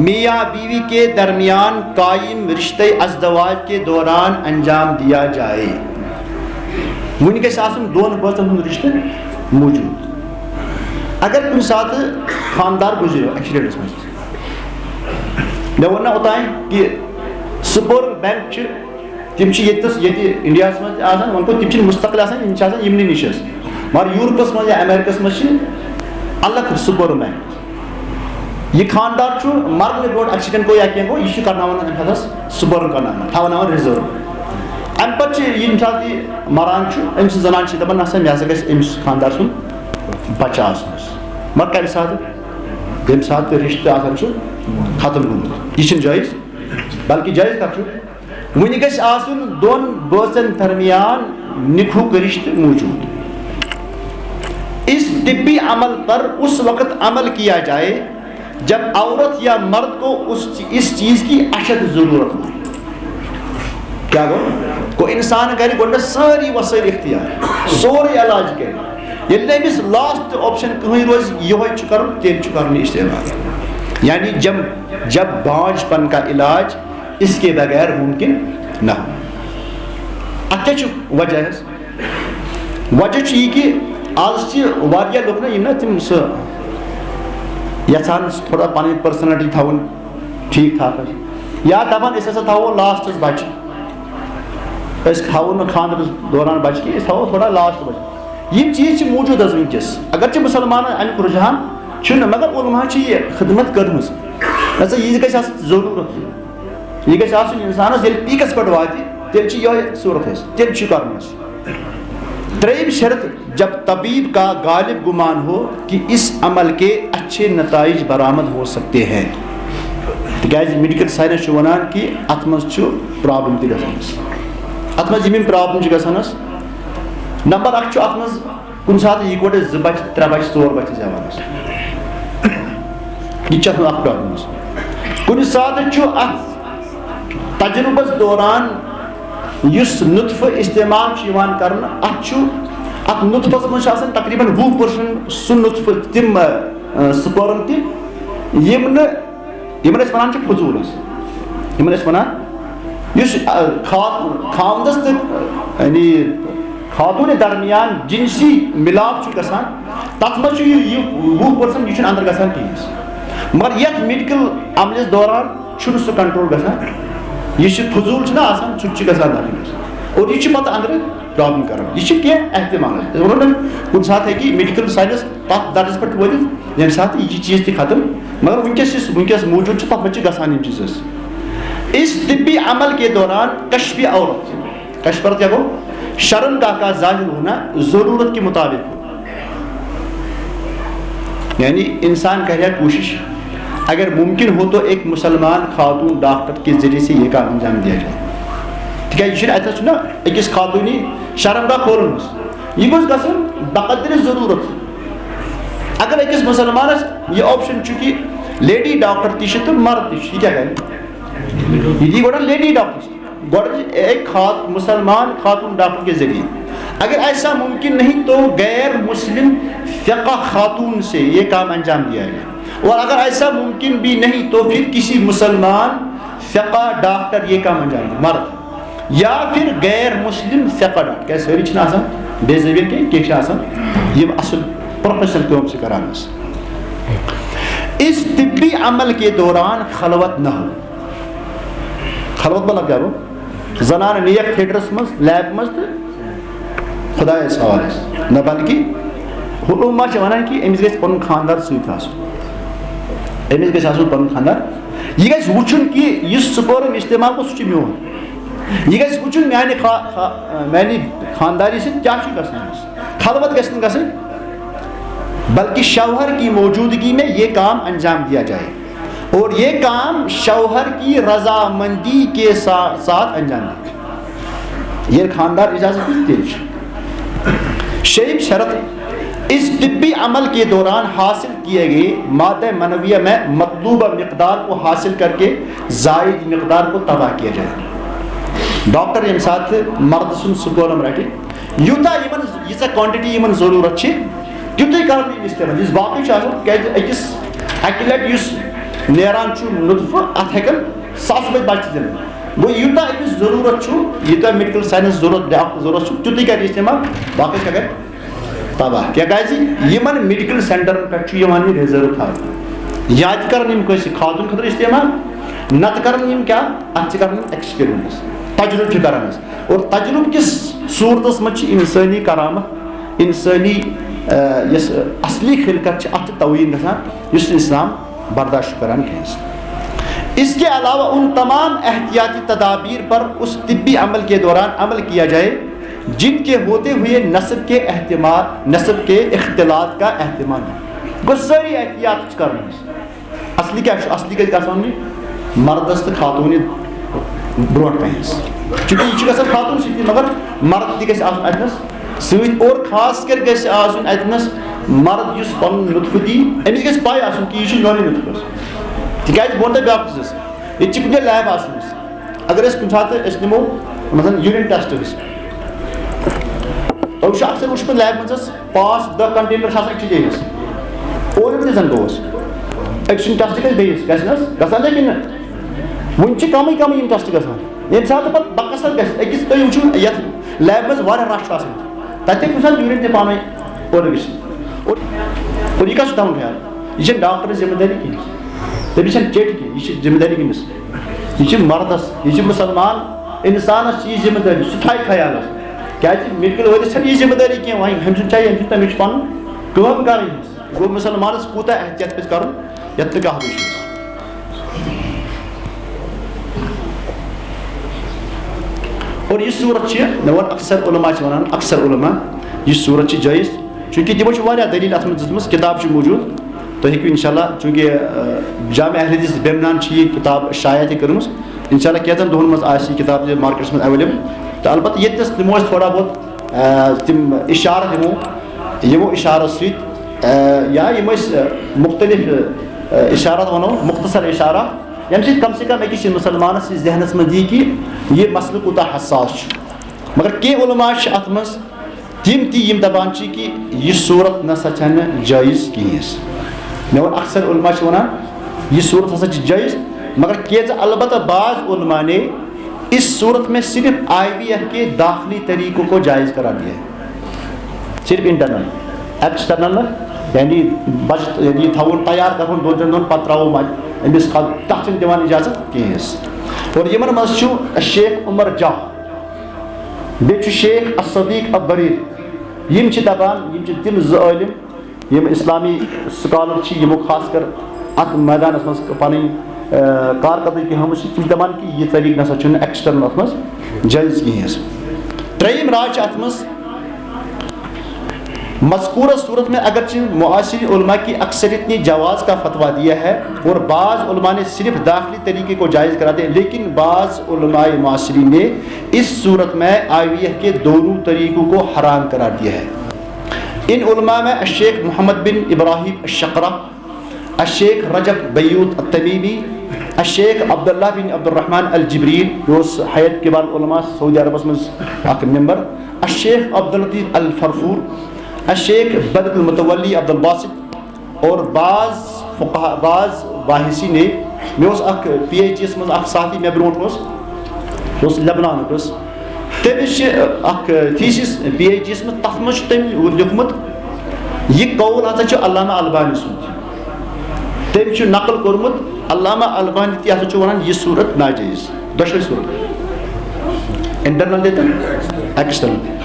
میاں بیوی کے درمیان قائم رشتہ ازدواج کے دوران انجام دیا جائے ون گژھِ آسُن دون بٲژن ہُنٛد رشتہ موجود اگر کُنہِ ساتہٕ خاندار گُزریو ایکسیڈنٹس منٛز مے وون اوتان کہ سپورم بینک تم انڈیا مز آسان ون گو تم مستقل آسان یمنی نش مگر یورپس مز یا امریکس مز الگ سپورم بینک یہ خاندار مرنے برو ایکسیڈنٹ گو یا کی گو یہ کرنا سپورم کرنا تھوان ریزرو ام پہ یہ سات مران امس زنان دپان نسا مے ہسا گھس امس خاندار سن بچہ آسنس مگر کم سات یم سات رشتہ آسان ختم گومت یہ جائز بلکہ جائز کت ون گھس آسن دون بٲژن درمیان نکاح رشتہ موجود اس طبی عمل پر اس وقت عمل کیا جائے جب عورت یا مرد کو اس چیز کی اشد ضرورت ہو کیا گو انسان کرے گۄڈٕ ساری وسائل اختیار سورے علاج کرے ییٚلہِ نہٕ أمِس لاسٹ آپشن کٕہٕنۍ روزِ یِہوٚے چھُ کَرُن تیٚلہِ چھُ کَرُن استعمال یعنی جب بانجھ پن کا علاج اس کے بغیر ممکن نہ ہو ات کیا وجہ وجہ یہ کہ آج واریاہ لوگ نا تم سہ یژھان تھوڑا پن پرسنلٹی تھاؤن ٹھیک ٹھاک یا دپان اس ہسا تھاو لاسٹس بچہ اس تھاو نا خاندرس دوران بچہ کی تھاو تھوڑا لاسٹ بچہ یہ چیز موجود از ونکس اگرچہ مسلمان امیک رجحان مگر علماء یہ خدمت کرمز نسا یہ گھس ضرورت یہ گھس انسانس یل پیکس پہ واتہ تیل یہ صورت تیل کرن تریم شرط جب طبیب کا غالب گمان ہو کہ اس عمل کے اچھے نتائج برآمد ہو سکتے ہیں تکیاز میڈیکل سائنس ونان کہ ات مز پرابلم تہ گژھانس ات مز یم پرابلم گژھانس نمبر 1 ات مز کن سات اکوٹے 2 بچہ 3 بچہ 4 بچہ زیوانس یہ اخ پرابلم کن سات ات تجربس دوران اس نطفہ استعمال کرنا ات نطفس مجھ تقریباً 20% سہ نطفہ تم سپرم تم ونان فضول ونان خاندس یعنی خاتون درمیان جنسی ملاپ گژھان تَتھ منٛز چھُ یہِ 20% یہِ چھُنہٕ اندر گژھان کِہیٖنۍ مگر یتھ میڈیکل عملس دوران چھُنہٕ سُہ کنٹرول گژھان یہِ چھُ فضوٗل چھُنہ آسان سُہ تہِ چھُ گژھان داخل اور یہِ چھُ پتہٕ اندرٕ پرابلم کران یہِ چھِ کینٛہہ احتمال أسۍ وَنو نہٕ کُنہِ ساتہٕ ہیٚکہِ میڈیکل ساینس تتھ درجس پٮ۪ٹھ وٲتِتھ ییٚمہِ ساتہٕ یہِ چیٖز تہِ ختم مگر وٕنکیٚس موجوٗد چھُ تتھ منٛز چھِ گژھان یِم چیٖز اس طبی عمل کے دوران کشف عورت کشف کیا گو شرمگاہ کا ظاہر ہونا ضرورت کے مطابق یعنی انسان کرے کوشش اگر ممکن ہو تو ایک مسلمان خاتون ڈاکٹر کے ذریعے سے یہ کام انجام دیا جائے تکیازِ یہ اتھس نا أکِس خاتوٗنی شرمگاہ کھولمٕژ یہِ گوٚژھ گژھُن بقدر ضروٗرت اگر أکِس مسلمانس یہ آپشن چھُ کہ لیڈی ڈاکٹر تہِ چھِ تہٕ مرد تہِ چھُ یہِ کیٛاہ کرِ یہ دی گوڑا لیڈی ڈاکٹر گوڑا ایک مسلمان خاتون ڈاکٹر کے ذریعے اگر ایسا ممکن نہیں تو غیر مسلم فقہ خاتون سے یہ کام انجام دیا گیا اور اگر ایسا ممکن بھی نہیں تو پھر کسی مسلمان فقہ ڈاکٹر یہ کام انجام دیا مرد یا پھر غیر مسلم فقہ ڈاکٹر کیا ساری چھنا آسان بے زبیر کے کیش آسان یہ اصل پروفیشنل کام سے کرانا اس طبی عمل کے دوران خلوت نہ ہو خلوت مطلب کیا ہو زنان نیک تھیٹرس مز لیب مز تو خدا سوال نہ بلکہ علماء ونان کہ امس گژھِ پنُن خاندار سۭتۍ آسُن امس گژھِ آسُن پنُن خاندار یہ گژھِ وٕچھُن کہ یُس سپرم استعمال کو سُہ چھُ میون یہ گژھِ وٕچھُن میانہِ خانداری سۭتۍ کیاہ چھُ گژھان أمِس خلوت گژھِ نہٕ گژھٕنۍ بلکہ شوہر کی موجودگی میں یہ کام انجام دیا جائے اور یہ کام شوہر کی رضامندی کے ساتھ انجام دیا یہ خاندار اجازت دیتی ہے شیخ شرط اس طبی عمل کے دوران حاصل کیے گئے مادہ منویہ میں مطلوبہ مقدار کو حاصل کر کے زائد مقدار کو تباہ کیا جائے ڈاکٹر یم ساتھ مرد سن سکولم رٹے یوتا یمن یہ کوانٹٹی یمن ضرورت چھ تیوتھے کرن استعمال اس باقی چھ آسان کہ اکس اکلٹ یس نیران چھُ نطفہ اتھ ہیکن ساس بچ بچہ دن گو یوتا امس ضرورت چھُ یوتا میڈیکل سائنس ضرورت چھُ تیوتھے کر استعمال باقی کیا کر تباہ کیا کیازِ یمن میڈیکل سینٹرن پٮ۪ٹھ چھُ یوان یہ ریزرو تھاونہٕ یاد کرن یم کٲنٛسہِ خاتون خٲطرٕ استعمال نتہٕ کرن یم کیا اتھ چھِ کران ایکسپیرمنٹس تجربہ چھِ کران اور تجربہ کس صورتس منٛز چھِ انسٲنی کرامت انسٲنی یس اصلی خلقت چھِ اتھ توہین گژھان یس اسلام برداشت کران کینٛہہ اس کے علاوہ ان تمام احتیاطی تدابیر پر اس طبی عمل کے دوران عمل کیا جائے جن کے ہوتے ہوئے نسب کے اختلاط کا احتمال ہے گو ساری احتیاط کرنا اصلی کیا اصلی گژھِ گژھُن مردس تو خاتون برونٛٹھ کَنہِ چونکہ یہ گژھان خاتون سۭتی مگر مرد تہِ گژھِ آسُن اتنس سۭتۍ اور خاص کر گژھِ آسُن اتنس مرد یُس پنُن لطفہٕ دی أمِس گژھِ پاے آسُن کہ یہ چھُ میونٕے لطفس تِکیازِ بہٕ وَنہٕ تۄہہِ بیٛاکھ چیٖز ییٚتہِ چھِ کُنہِ جایہِ لیب آسان اگر أسۍ کُنہِ ساتہٕ أسۍ نِمو مثلاً یوٗریٖن ٹیسٹ أسۍ تۄہہِ چھُ اکثر وٕچھمُت لیبہِ منٛز حظ 5-10 کنٹینر چھِ آسان أکسٕے جایہِ حظ اورٕ تہِ زن گوٚوس أکۍ سُنٛد ٹیسٹ گژھِ بیٚیِس گژھِ نہٕ حظ گژھان چھا کِنہٕ نہٕ وٕنہِ چھِ کمٕے کمٕے یِم ٹیسٹ گژھان ییٚمہِ ساتہٕ پتہٕ بکثر گژھِ أکِس تُہۍ وٕچھِو یتھ لیبہِ منٛز واریاہ رش چھُ آسان تتہِ ہیٚکہِ کُنہِ ساتہٕ یوٗریٖن تہِ پانے اورٕ گٔژھِتھ اور یہِ کتھ چھُ تھاوُن خیال یہِ چھنہٕ ڈاکٹرس ذمہٕ دٲری کینٛہہ تٔمِس چھنہٕ چیٚٹۍ کینٛہہ یہِ چھِ ذمہٕ دٲری کٔمِس یہ چھِ مردس یہ چھِ مسلمان انسانس یہ ذمہ داری سہ تھایہِ خیالس کیازِ میڈیکل وٲلِس چھنہٕ یہ ذمہ داری کینٛہہ وۄنۍ ہُمہِ سُنٛد چاہے ییٚمہِ سُنٛد تٔمِس چھُ پنُن کٲم کرٕنۍ گوٚو مسلمانس کوٗتاہ احتیاط پزِ کرُن یتھ نہٕ کانٛہہ وٕچھِ اور یہ صورت چھِ مےٚ ووٚن اکثر علما چھِ ونان اکثر علما یہ صورت چھِ جٲیز چوٗنٛکہِ تِمو چھِ واریاہ دلیٖل اتھ منٛز دِژمٕژ کِتاب چھِ موٗجوٗد تُہۍ ہیٚکِو انشاءاللہ چوٗنٛکہِ جامع اہل حدیث بیمنان چھِ یہ کِتاب شایع تہِ کٔرمٕژ انشاءاللہ کینٛژن دۄہن منٛز آسہِ یہ کِتاب تہِ مارکیٹس منٛز ایویلیبل تہٕ البتہ ییٚتِنس دِمو أسۍ تھوڑا بہت تِم اِشارٕ دِمو یِمو اِشارو سۭتۍ یا یِم أسۍ مختلف اِشارات ونو مختصر اِشارات ییٚمہِ سۭتۍ کم سے کم أکِس مسلمانس یہِ ذہنس منٛز یی کہ یہ مسلہٕ کوٗتاہ حساس چھُ مگر کینٛہہ علما چھِ اتھ منٛز تِم تہِ یِم دپان چھِ کہ یہ صورت نسا چھنہٕ جٲیز کِہیٖنۍ مےٚ ووٚن اکثر علما چھِ ونان یہ صورت ہسا چھِ جٲیز مگر کینٛژھ البتہ بعض علما نے اس صورت میں صرف IVF کے داخلی طریقوں کو جائز کرا دیا ہے، صرف انٹرنل، ایکسٹرنل یعنی بچ یعنی تھاون تیار کرن دون دون پتہ تراو امس تک دِوان اجازت کہس. اور یمن مز چھُ شیخ عمر جاہ بیٚیہِ چھُ شیخ الصدیق البریر، یم چھِ دپان یم چھِ تم زٕ عٲلم یم اسلامی سکالر چھِ یمو خاص کر ات میدانس مز پنٕنۍ کارکردگی ہٲومٕژ چھِ، تم دپان کہ یہ طریقہ نسا چھُنہٕ ایکسٹرنل ات مز جٲیز کہیٖنۍ. ترٛیٚیِم راے چھِ ات مز مذکورہ صورت میں اگرچہ معاصر علماء کی اکثریت نے جواز کا فتویٰ دیا ہے اور بعض علماء نے صرف داخلی طریقے کو جائز کرا دیا، لیکن بعض علماء معاصرین نے اس صورت میں IVF کے دونوں طریقوں کو حرام قرار دیا ہے. ان علماء میں الشیخ محمد بن ابراہیم الشقرہ، الشیخ رجب بیوت التمیمی، الشیخ عبداللہ بن عبد الرحمن الجبریل یوس حیات کبار علماء سعودی عربس مز اخ ممبر، الشیخ عبداللطیف الفرفور، الشیخ بدر المتولی عبد الباسط اور بعض باحثین نے مے اخ PhD یس مز اخ ساتھی مے برونٹ لبنان تمس اخ تھیسس PhD یس مز تف مز تم لیکھمت یہ قول ہسا علامہ البانی سند، تم نقل کورمت علامہ البانی تہ ہسا ونان یہ صورت ناجائز، دشوئی صورت انٹرنل تہ ایکسٹرنل.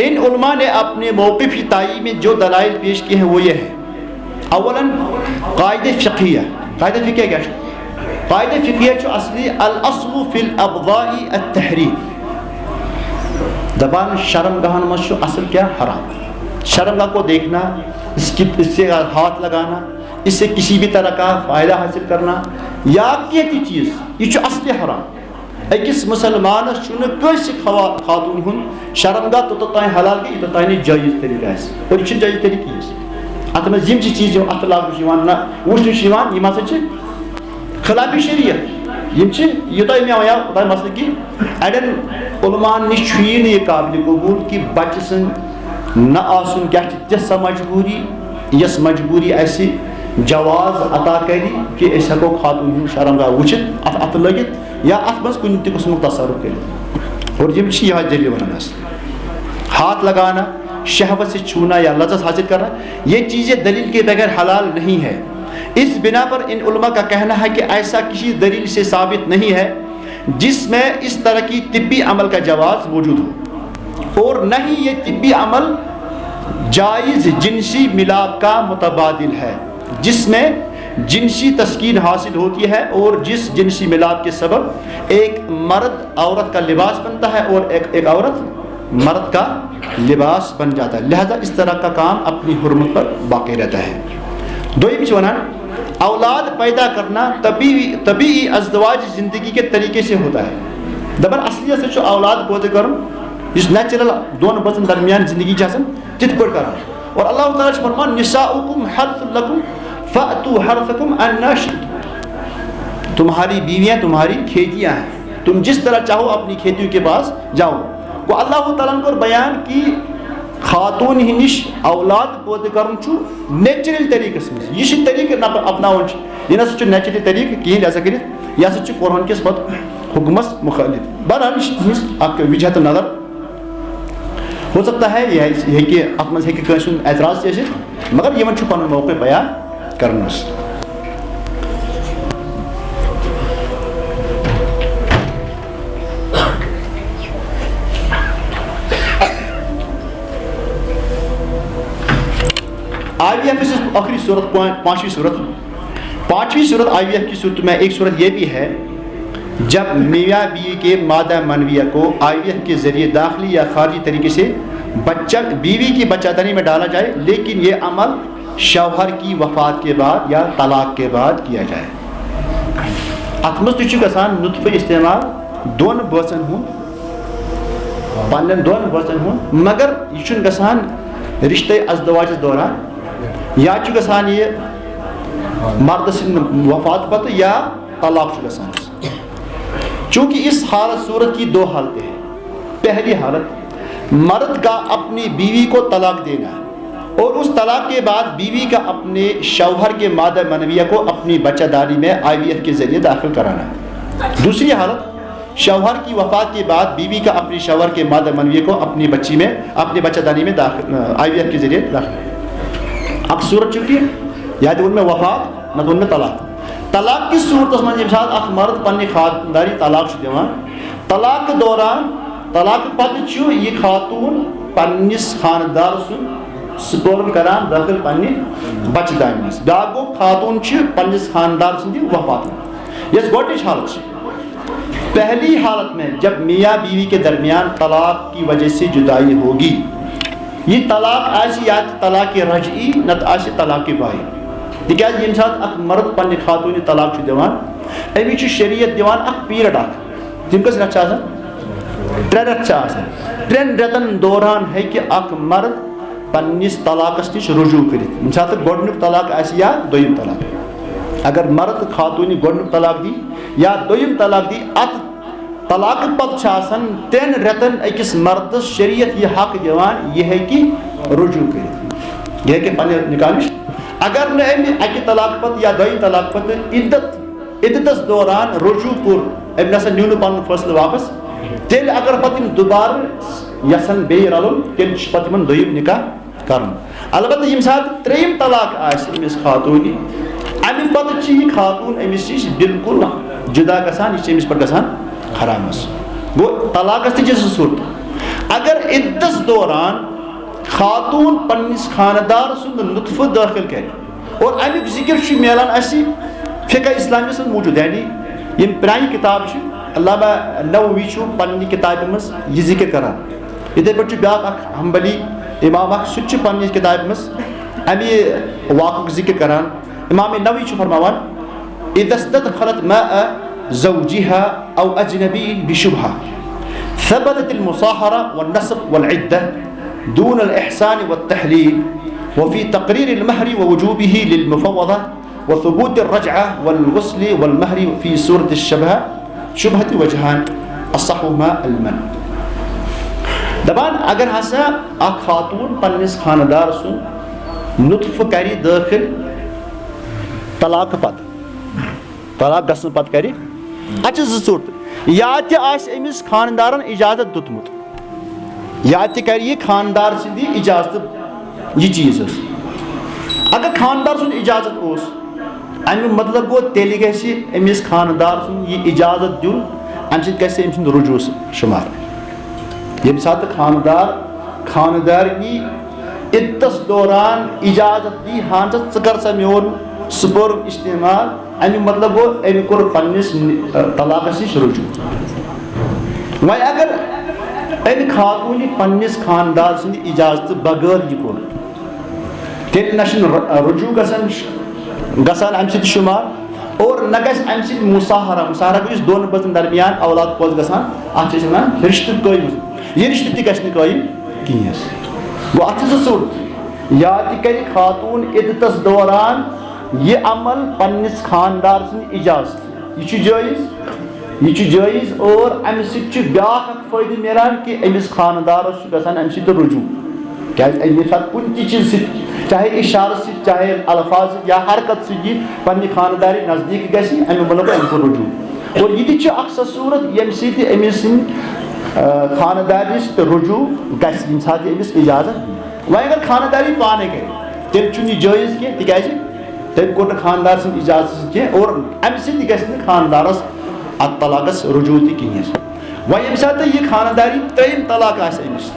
ان علماء نے اپنے موقف کی تائید میں جو دلائل پیش کیے ہیں وہ یہ ہے، اولاً قاعدہ فقہیہ. قاعدہ فقہیہ کیا ہے؟ قاعدہ فقہیہ جو اصلی الاصل فی الابضاء التحریم، دبان شرمگاہن میں جو اصل کیا حرام، شرمگاہ کو دیکھنا، اس سے ہاتھ لگانا، اس سے کسی بھی طرح کا فائدہ حاصل کرنا یا کیتی چیز یہ اصل حرام. اکس مسلمانس چھُنہٕ کٲنٛسہِ خاتون ہُنٛد شرمگاہ توٚتام حلال کہ یوٚتام نہٕ جٲیز طریقہ آسہِ، اور یہ چھُنہٕ جٲیز طریقہٕ کِہیٖنۍ. اتھ منٛز یِم چھِ چیٖز یِم اتھ لاگنہٕ چھِ یِوان نہ وٕچھنہٕ چھِ یِوان، یِم ہسا چھِ خلاف شریعت. یِم چھِ یوٚتام مےٚ وَنیو اوٚتام مسلہٕ کہِ اَڑٮ۪ن علماءن نِش چھُ یی نہٕ یہِ قابلِ قبوٗل کہِ بچہِ سٕنٛد نہ آسُن کیٛاہ چھِ تِژھ سۄ مجبوٗری یۄس مجبوٗری اَسہِ جواز عطا کَرِ کہِ أسۍ ہٮ۪کو خاتون ہُنٛد شرمگاہ وٕچھِتھ، اتھ اَتھٕ لٲگِتھ یا اتھ منٛز کُنہِ تہِ قٕسمُک تصرُف کٔرِتھ. اور یم چھِ یِہوٚے دٔلیٖل وَنان حظ، ہاتھ لگانا، شہوت سے چھونا یا لذت حاصل کرنا، یہ چیزیں دلیل کے بغیر حلال نہیں ہے. اس بنا پر ان علماء کا کہنا ہے کہ ایسا کسی دلیل سے ثابت نہیں ہے جس میں اس طرح کی طبی عمل کا جواز موجود ہو، اور نہ ہی یہ طبی عمل جائز جنسی ملاپ کا متبادل ہے جس میں جنسی تسکین حاصل ہوتی ہے اور جس جنسی ملاپ کے سبب ایک مرد عورت کا لباس بنتا ہے اور ایک عورت مرد کا لباس بن جاتا ہے. لہذا اس طرح کا کام اپنی حرمت پر باقی رہتا ہے. دویم ونان اولاد پیدا کرنا طبیعی ازدواج زندگی کے طریقے سے ہوتا ہے. دبر اصلی سے اولاد پودے کرن اس نیچرل دون بچن درمیان زندگی جاسن تت پڑ کران. اور اللہ تعالیٰ فرمان نساؤکم حرث لکم فأتوا حرثکم انا شئتم، تمہاری بیویاں تمہاری کھیتیاں ہیں، تم جس طرح چاہو اپنی کھیتیوں کے پاس جاؤ. وہ اللہ تعالیٰ کو بیان کی خاتون ہنش اولاد پودے کرن چھو نیچرل طریقے سے، یہ طریقہ نہ اپناون یہ نہ سا نیچرل طریقہ کہیں لہذا کرت یہ سا قرآن کس پت حکمس مخالف. بہرحال اک وجہت نظر ہو سکتا ہے یہ کہ ات مز ہیکہ کٲنٛسہِ ہُنٛد اعتراض تہِ ٲسِتھ، مگر یمن چھُ پنُن موقع بیان کرنس. IVF سے آخری صورت پانچویں صورت IVF کی صورت میں ایک صورت یہ بھی ہے جب میاں بیوی کے مادہ منویہ کو IVF کے ذریعے داخلی یا خارجی طریقے سے بیوی کی بچہ دانی میں ڈالا جائے، لیکن یہ عمل شوہر کی وفات کے بعد یا طلاق کے بعد کیا جائے. ات مز تہ گژھان نطفہ استعمال دون بٲژن ہُنٛد پنن دون بٲژن ہُنٛد، مگر یہ چھُنہٕ گژھان رشتے ازدواجس دوران یا چھُ گژھان یہ مرد سٕنٛدِ وفات پتہ یا طلاق چھُ گژھان. چونکہ اس حالت صورت کی دو حالتیں ہیں. پہلی حالت مرد کا اپنی بیوی کو طلاق دینا اور اس طلاق کے بعد بیوی کا اپنے شوہر کے مادہ منویہ کو اپنی بچہ داری میں IVF کے ذریعے داخل کرانا. دوسری حالت شوہر کی وفات کے بعد بیوی کا اپنی شوہر کے مادہ منوی کو اپنی بچی میں اپنے بچہ دانی میں IVF کے ذریعے داخل. اب صورت چکی ہے یا تو ان میں وفات نہ تو ان میں طلاق. طلاق کی صورت من یم سات اخ مرد پنہ خانداری طلاق دیوان طلاق دوران طلاق پتہ چھ یہ خاتون پنس خاندار سن سپورم کران داخل پنہ بچہ دانی میں. بیاکھ گو خاتون چھ پنس خاندار سند وفات یس گوٹش حالت. پہلی حالت میں جب میاں بیوی کے درمیان طلاق کی وجہ سے جدائی ہوگی یہ طلاق آسی یا طلاق رجعی نہ آسی طلاق بائی. تکیاز یم سات اخ مرد پنہ خاتون طلاق دیوان امی چھ شریعت دیوان اخ پیریڈ اخ تم کس رچ آسان 3 رت آسان 3 رتن دوران ہے کہ اخ مرد پنس طلاقس نش رجوع کرت. یم سات گۄڈنیُک طلاق آسی یا دویم طلاق. اگر مرد خاتون گۄڈنیُک طلاق دی یا دویم طلاق دی ات طلاق پتہ آسان 3 رتن اکس مردس شریعت یہ حق دیوان یہ ہے کہ رجوع کرت یہ ہے کہ پنہ نکاح نش اگر نہ امی اکہ طلاق پتہ یا دویم طلاق پتہ عدتس دوران رجوع کور ام نسا نیو پن فیصلہ واپس تیل اگر پتہ دوبارہ یسن بی رلن تیل پتہ دویم نکاح کرن. البتہ یم سات 3یم طلاق آس امس خاتون امی پتہ چھ یہ خاتون امس نش بالکل جدا گژھان یہ امس پہ گژھان حرام. گو طلاقس تہ صورت اگر عدتس دوران خاتون پنس خاندار سند لطف داخل کر اور امیک ذکر ملان اسی فقہ اسلامی سن موجود یعنی یم پرانی کتاب علامہ نووی پنہ کتاب مز یہ ذکر کران. اتھے پہ بیاکھ اخ حنبلی امام اخ سہ پنہ کتاب مز امی واقع ذکر کران. امام نووی فرماوان اذا استدخلت ماء زوجها او اجنبی بشبہہ ثبتت المصاہرة والنسب والعدة دون الإحسان والتحليل وفي تقرير المهر ووجوبه للمفوضة وثبوت الرجعة والغسل والمهر في سورة الشبهة وجهان أصحهما المن. دبان اگر ہسا اخ خاتون پنس خاندار سن لطف کری داخل طلاق پت طلاق گھن پت کر اچھا صورت یا تہ آس امس خاندارن اجازت دتمت یا تہ کر یہ خاندار سندی اجازت یہ چیز اگر خاندار سن اجازت اس امی مطلب گو تیل گھس امس خاندار سن یہ اجازت دن ام سب گھس ام سند رجوع شمار. یم سات خاندار کی عدتس دوران اجازت دی ہاں ثر سا میون سپرم استعمال امی مطلب گو ام کور پنس طلاقس نش رجوع. وی اگر ام خاتون پنس خاندار سند اجازت بغیر یہ کور تیل نہ رجوع گژھان ام سۭتۍ شمار اور نہ گژھِ ام سۭتۍ مصاہرہ گو یس دون بٲژن درمیان اولاد پٲدٕ گژھان اتھ چھِ أسۍ ونان رشتہٕ قٲیِم. یہ رشتہٕ تہِ گژھِ نہٕ قٲیِم کِہیٖنۍ. گوٚو اتھ چھِ زٕ صوٗرت یا تہِ کرِ خاتون عدتس دوران یہ عمل پنس خاندار سند اجازت یہ چھُ جٲیز اور امہِ سۭتۍ چھُ بیاکھ اکھ فٲیدٕ نیران کہ أمِس خاندارس چھُ گژھان امہِ سۭتۍ رجوع. کیازِ ییٚمہِ ساتہٕ کُنہِ تہِ چیٖز سۭتۍ چاہے اشارٕ سۭتۍ چاہے الفاظ سۭتۍ یا حرکت سۭتۍ یہِ پننہِ خانداری نزدیٖک گژھِ امیُک مطلب امہِ کوٚر رجوع. اور یہ تہِ چھُ اکھ سۄ صوٗرت ییٚمہِ سۭتۍ أمِس سٕنٛدۍ خاندارنِس رجوع گژھِ ییٚمہِ ساتہٕ أمِس اجازت. وۄنۍ اگر خانداری پانے کرِ تیٚلہِ چھُنہٕ یہِ جٲیز کینٛہہ تِکیازِ تٔمۍ کوٚر نہٕ خاندار سٕنٛدِ اجازت سۭتۍ کینٛہہ اور امہِ سۭتۍ گژھِ نہٕ خاندارس اتھ طلاقس رجوع تہِ کِہیٖنۍ. وۄنۍ ییٚمہِ ساتہٕ یہِ خانداری 3یم طلاق آسہِ أمِس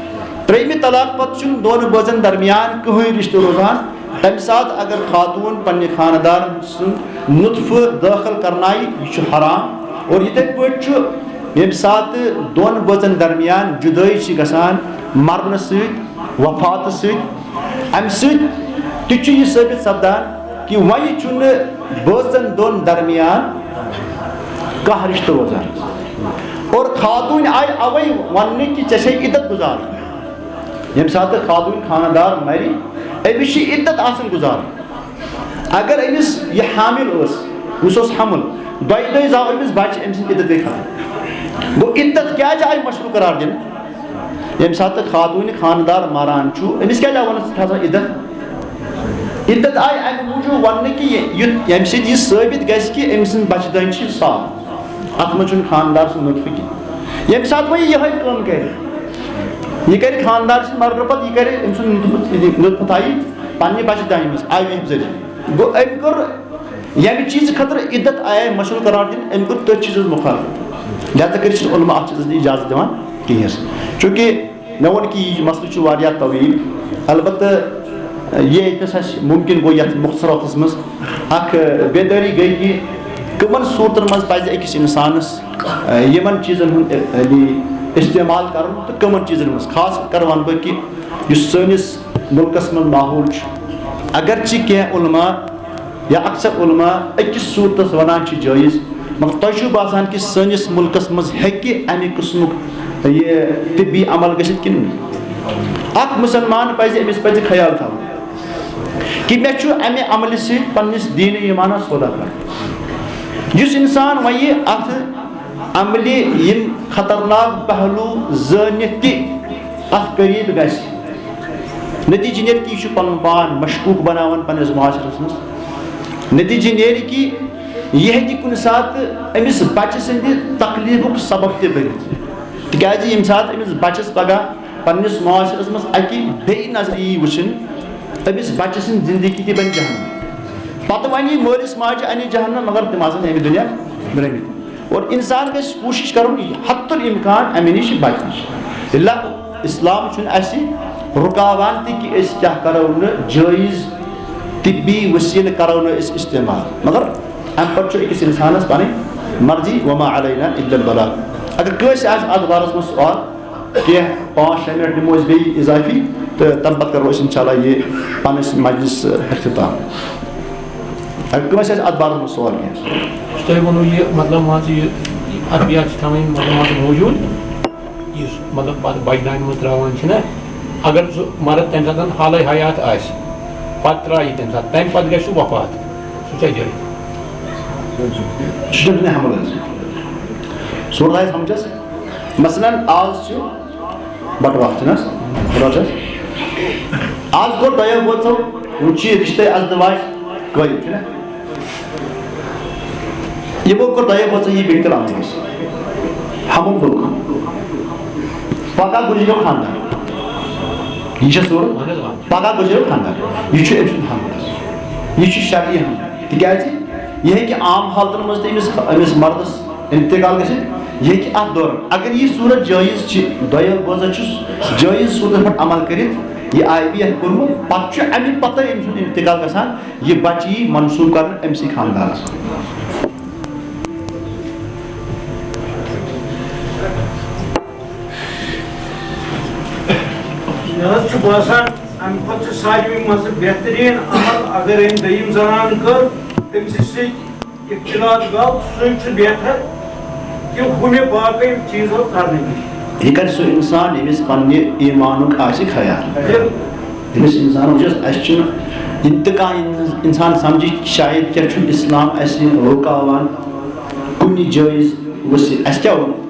3مہِ طلاق پتہٕ چھُنہٕ دۄن بٲژن درمیان کٕہٕنۍ رشتہٕ روزان تمہِ ساتہٕ اگر خاتون پننہِ خاندار سُنٛد لطفہٕ دٲخل کرنایہِ یہِ چھُ حرام. اور یِتھے پٲٹھۍ چھُ ییٚمہِ ساتہٕ دۄن بٲژن درمیان جُدٲیی چھِ گژھان مرنہٕ سۭتۍ وفاتہٕ سۭتۍ امہِ سۭتۍ تہِ چھُ یہِ ثٲبت سپدان کہ وۄنۍ چھُنہٕ بٲژن دۄن درمیان کانٛہہ رشتہٕ روزان اور خاتون آیہِ اوے وننہٕ کہ ژےٚ چھے عدت گزارٕنۍ. ییٚمہِ ساتہٕ خاتون خاندار مرِ أمِس چھِ عدت آسان گزارُن. اگر أمِس یہِ حامل ٲس یُس اوس حمل 2 دۄہہِ زاو أمِس بچہِ أمۍ سٕنٛز عدت گٔے ختم. گوٚو عدت کیازِ آیہِ مشروع قرار دِنہٕ ییٚمہِ ساتہٕ خاتون خاندار مران چھُ أمِس کیازِ آو وننہٕ ژٕ تھاو عدت. عدت آیہِ امہِ موٗجوٗب وننہٕ کہ ییٚمہِ سۭتۍ یہِ ثٲبت گژھِ کہ أمۍ سٕنٛز بچہِ دٲنۍ چھِ صاف ات من خاندار سن لطف کی یم سات وہ یہ کام کر یہ کر خاندار سے مرنے پتہ یہ کر ام سن لطف تھائی پنہ بچہ دانہ مز آئی وہم ذریعہ گو ام کر یمہ چیز خاطر عدت آئے مشغول قرار دن ام کر تر چیز مخالف لہذا کر علماء ات چیز اجازت دان کہین چونکہ مے وون کہ یہ مسئلہ واریاہ طویل البتہ یہ ممکن گو یت مختصر وقتس مز اخ بیداری گئی کہ کمن صورتن مز پزِ أکِس انسانس یمن چیزن ہند استعمال کرن تو کمن چیزن مز خاص کر ون بہ کہ یس سٲنِس ملکس من ماحول اگرچہ کینٛہہ علماء یا اکثر علماء أکِس صورتس ونان جٲیز مگر تۄہہِ چھُو باسان کہ سٲنِس ملکس مز ہیٚکہِ امہِ قٕسمُک یہ طبی عمل گژھِتھ کِنہٕ نہٕ اکھ مسلمان پزِ أمِس پزِ خیال تھاوُن کہ مےٚ چھُ امہِ عملہِ سۭتۍ پننِس دیٖنہِ ایٖمانس سودا کرُن یُس انسان وۄنۍ اتھ عملہِ یِم خطرناک پہلوٗ زٲنِتھ تہِ اتھ قریٖب گژھِ نتیجہ نیرِ کہ یہ چھُ پنُن پان مشکوٗک بناوان پننِس معاشرس منٛز نتیجہ نیرِ کہ یہ ہیٚکہِ کُنہِ ساتہٕ أمِس بچہِ سٕنٛدِ تکلیٖفُک سبب تہِ بٔنِتھ تِکیازِ ییٚمہِ ساتہٕ أمِس بچس پگاہ پننِس معاشرس منٛز اکہِ بیٚیہِ نظرِ یی وٕچھنہٕ أمِس بچہِ سٕنٛز زندگی تہِ بنہِ جہنم پتہٕ ونہِ مٲلِس ماجہِ انہِ جہنم مگر تِم آسن امہِ دُنیا درٲمٕتۍ اور انسان گژھِ کوٗشِش کرُن حت الامکان امہِ نِش بچنٕچ اِلا اسلام چھُنہٕ اسہِ رُکاوان تہِ کہ أسۍ کیاہ کرو نہٕ جٲیز طبی وسیٖلہٕ کرو نہٕ أسۍ استعمال مگر امہِ پتہٕ چھُ أکِس انسانس پنٕنۍ مرضی وما علینا الا البلاغ اگر کٲنٛسہِ آسہِ اتھ بارس منٛز سوال کینٛہہ 5-6 منٹ نِمو أسۍ بیٚیہِ اضافی تہٕ تمہِ پتہٕ کرو أسۍ انشاءاللہ یہِ پننِس مجلس اختتام اگر کٲنٛسہِ آسہِ اتھ بارس منٛز سوال کینٛہہ تۄہہِ ووٚنوُ یہِ مطلب مان ژٕ یہِ ادبیات چھِ تھاوٕنۍ مطلب مان ژٕ موٗجوٗد یُس مطلب پتہٕ بچہِ دانہِ منٛز ترٛاوان چھِنہ اگر سُہ مرد تمہِ ساتہٕ حالے حیات آسہِ پتہٕ ترٛایہِ تمہِ ساتہٕ تمہِ پتہٕ گژھِ سُہ وفات سُہ چھا جٲیز صورت آیہِ سمجھس مثلاً آز چھُ بٹوار چھُنہ حظ آز گوٚو دۄیو بٲژو وۄنۍ چھُ یہِ رشتے ازدواج قٲیِم چھُنہ یِمو کوٚر دۄیو بٲژو یہِ بِلکُل انداز حمل دوٚپ پگاہ گُزریو خاندان یہ چھِ صورت پگاہ گُزریو خاندان یہ چھُ أمۍ سُنٛد حمل یہ چھُ شرعی حمل تِکیازِ یہ ہیٚکہِ عام حالتن منٛز تہِ أمِس مردس انتقال گٔژھِتھ یہ ہیٚکہِ اتھ دوران اگر یہ صورت جٲیز چھِ دۄیو بٲژن چھُ جٲیز صورتن پٮ۪ٹھ عمل کٔرِتھ یہ IVF کوٚرمُت پتہٕ چھُ امہِ پتہٕ أمۍ سُنٛد انتقال گژھان یہ بچہِ یی منسوٗب کرنہٕ أمسٕے خاندانس مےٚ حظ چھُ باسان امہِ کھۄتہٕ چھُ ساروٕے منٛزٕ بہتریٖن عمل اگر أمۍ دوٚیِم زنان کٔر تٔمسٕے سۭتۍ اختلاط گوٚو سُے چھُ بہتر کہ ہُمہِ باقٕے چیٖزو کرنہٕ نِش یہ کر سُہ انسان ییٚمِس پننہِ ایٖمانُک آسہِ خیال ییٚمِس انسان وٕچھس اَسہِ چھُنہٕ انتقال انسان سمجھِ شاید کیٛاہ چھُ اسلام اَسہِ رُکاوان کُنہِ جٲیز وسیٖلہٕ اَسہِ کیٛاہ ووٚن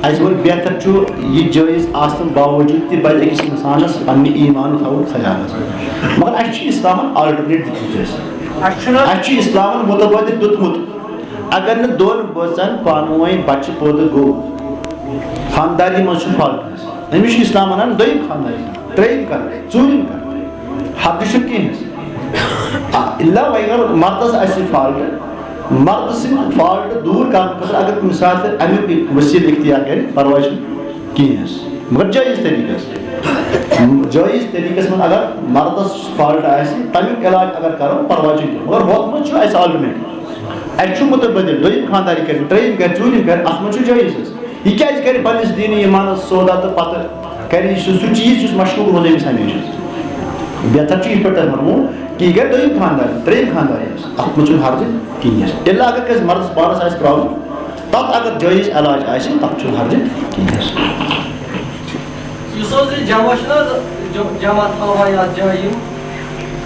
اَسہِ ووٚن بہتر چھُ یہِ جٲیز آسنہٕ باوجوٗد تہِ پزِ أکِس انسانس پننہِ ایٖمان تھاوُن خیال مگر اَسہِ چھُ اسلامن آلٹرنیٹ دیُتمُت اَسہِ چھُ اسلامن متبادل دیُتمُت اگر نہٕ دۄن بٲژن پانہٕ ؤنۍ بچہِ پٲدٕ گوٚو خانداری منٛز چھُ فالٹ أمِس چھُ اسلام ونان دوٚیِم خانداری ترٛیٚیِم کرٕنۍ ژوٗرِم کرٕنۍ حدٕ چھُنہٕ کِہیٖنۍ اِلا وۄنۍ اگر مردس آسہِ فالٹ مرد سٕنٛدۍ فالٹ دوٗر کرنہٕ خٲطرٕ اگر کُنہِ ساتہٕ امیُک ؤسیٖلہٕ اختیار کرِ پرواے چھُنہٕ کِہیٖنۍ حظ مگر جٲیز طریٖقس منٛز اگر مردس فالٹ آسہِ تمیُک علاج اگر کرو پرواے چھُنہٕ کینٛہہ مگر ہُتھ منٛز چھُ اَسہِ آلٹرنیٹ اَسہِ چھُ مُتبٲدِل دوٚیِم خانداری کرِ ترٛیٚیِم کرِ ژوٗرِم کرِ اتھ منٛز چھُ جٲیز حظ یہِ کیازِ کرِ پننِس دیٖنہِ ایٖمانس سودا تہٕ پتہٕ کرِ یہِ سُہ چیٖز یُس مشکوٗک روزِ أمِس ہمیشہِ بہتر چھُ یِتھ پٲٹھۍ تۄہہِ ووٚنمو کہ یہ کرِ دوٚیِم خانداری ترٛیٚیِم خانداری حظ اتھ منٛز چھُنہٕ حرجہِ کِہیٖنۍ اِلا اگر کٲنٛسہِ مردس پانس آسہِ پرابلم تتھ اگر جٲیز علاج آسہِ تتھ چھُنہٕ حرجہِ کِہیٖنۍ حظ یُس حظ یہِ جمع چھُنہ حظ جمع تھاوان یتھ جایہِ یِم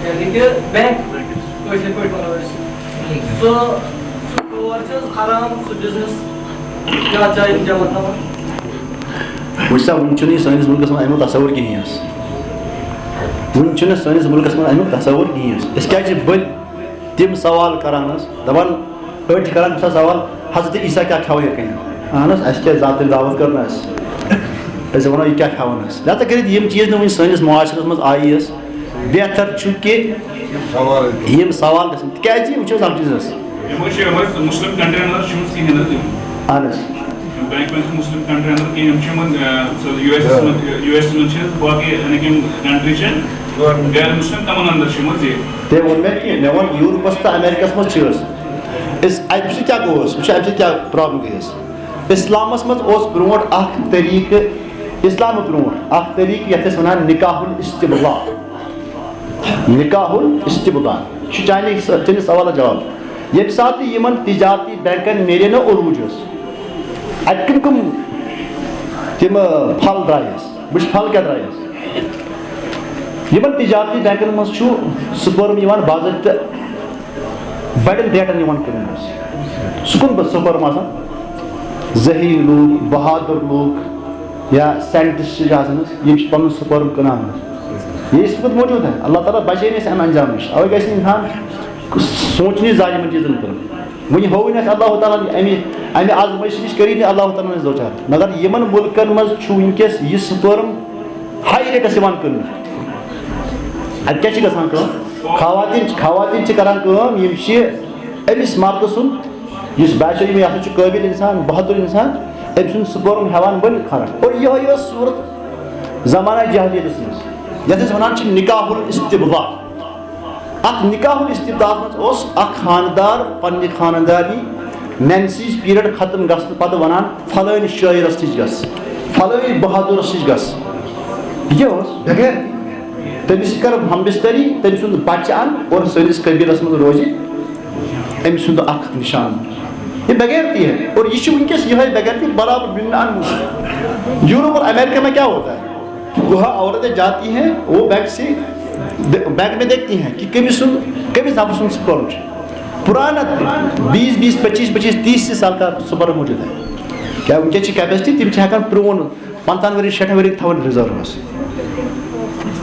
یعنی کہ بینک کٲشِر پٲٹھۍ ونو أسۍ سُہ کور چھِ حظ حرام سُہ بِزنس یتھ جایہِ یِم جمع تھاوان وٕچھ سا وٕنہِ چھُنہٕ یہِ سٲنِس مُلکس منٛز امیُک تصوُر کِہیٖنۍ حظ وٕنہِ چھُنہٕ سٲنِس مُلکس منٛز امیُک تصوُر کِہیٖنۍ حظ أسۍ کیازِ چھِ بٔلۍ تِم سوال کران حظ دپان أڑۍ چھِ کران سوال حضرت عیسیٰ کیا کھاو یہ کہیں اہن حظ اَسہِ کیٛاہ ذاتن دعوت کرنا أسۍ وَنو یہِ کیٛاہ کھاوان حظ لہذا کٔرِتھ یِم چیٖز نہٕ وٕنہِ سٲنِس معاشرس منٛز آیی حظ بہتر چھُ کہِ یِم سوال گژھن تِکیٛازِ وٕچھو حظ اکھ چیٖز حظ مسلم کنٹری اندر اہن حظ مسلم کنٹری اندر یو ایس باقی کنٹری غیر مسلم تمن اندر تٔمۍ ووٚن مےٚ کہِ مےٚ ووٚن یوٗروپس تہٕ امیرکاہس منٛز چھِ حظ أسۍ اَمہِ سۭتۍ کیٛاہ گوٚو حظ وٕچھو اَمہِ سۭتۍ کیٛاہ پرٛابلِم گٔے حظ اِسلامس منٛز اوس برونٛٹھ اکھ طریٖقہٕ اِسلامہٕ برونٛٹھ اکھ طریٖقہٕ یتھ أسۍ وَنان نِکاح الاستبضاع نِکاح الاستبضاع یہِ چھُ چٲنِس سوالس جواب ییٚمہِ ساتہٕ تہِ یِمن تجارتی بینکن نیرے نہ عروٗج حظ اَتہِ کٕم تِم پھل درٛاے حظ وٕچھ پھل کیٛاہ درٛاے حظ یِمن تجارتی بینکن منٛز چھُ سپرم یِوان باضٲبطہٕ بڑٮ۪ن ریٹن یِوان کٕننہٕ حظ سُہ کُن سپرم آسان ذہیٖن لوٗکھ بہادُر لوٗکھ یا ساینٹسٹ چھِ آسان حظ یِم چھِ پنُن سپرم کٕنان حظ یہ اس وقت موجود ہے اللہ تعالیٰ بچے نہٕ اَمہِ انجام نِش اوے گژھِ نہٕ انسان سونچنی زانہِ یِمن چیٖزن کُن وۄنۍ ہووٕے نہٕ اَسہِ اللہ تعالیٰ اَمہِ آزمٲیشہِ نِش کٔری نہٕ اللہ تعالیٰ ہن أسۍ دوچار مگر یِمن مُلکن منٛز چھُ وٕنکیٚس یہِ سپرم ہاے ریٹس یِوان کٕننہٕ اَتہِ کیٛاہ چھِ گژھان کٲم خواتیٖن چھِ کران کٲم یِم چھِ أمِس مردٕ سُنٛد یُس باسیو یِم یہِ ہسا چھُ قٲبِل اِنسان بہادُر اِنسان أمۍ سُنٛد سپرم ہٮ۪وان بٔنِتھ خرٕچ اور یِہوے ٲس صوٗرت زمانہ جاہلیتس منٛز یتھ أسۍ وَنان چھِ نِکاح الاستبضاع اکھ نِکاح الاستبضاعس منٛز اوس اکھ خانٛدار پننہِ خانٛداری مینسیج پیٖریڈ ختم گژھنہٕ پتہٕ وَنان فلٲنۍ شٲعرس نِش گژھ فلٲنۍ بہادُرس نِش گژھ یہِ اوس بغیر تٔمِس سۭتۍ کر ہم بستری تٔمۍ سُنٛد بچہِ ان اور سٲنِس قبیٖلس منٛز روزِ أمۍ سُنٛد اکھ نِشان یہ بغیرتی ہے اور یہ چھُ وٕنکیٚس یِہوے بغیرتی برابر بِن ان یوروپ اور امریکہ میں کیا ہوتا ہے وہاں عورتیں جاتی ہیں وہ بینک میں دیکھتی ہیں کہ کٔمِس نفر سُنٛد سپرم چھُ پرانا 20 25 30 سال کا سپرم موجود ہے کیا وٕنکیٚس چھِ کیپیسٹی تِم چھِ ہٮ۪کان پرٛون 15 ؤری 60 ؤری تھاوان رِزٲرٕوس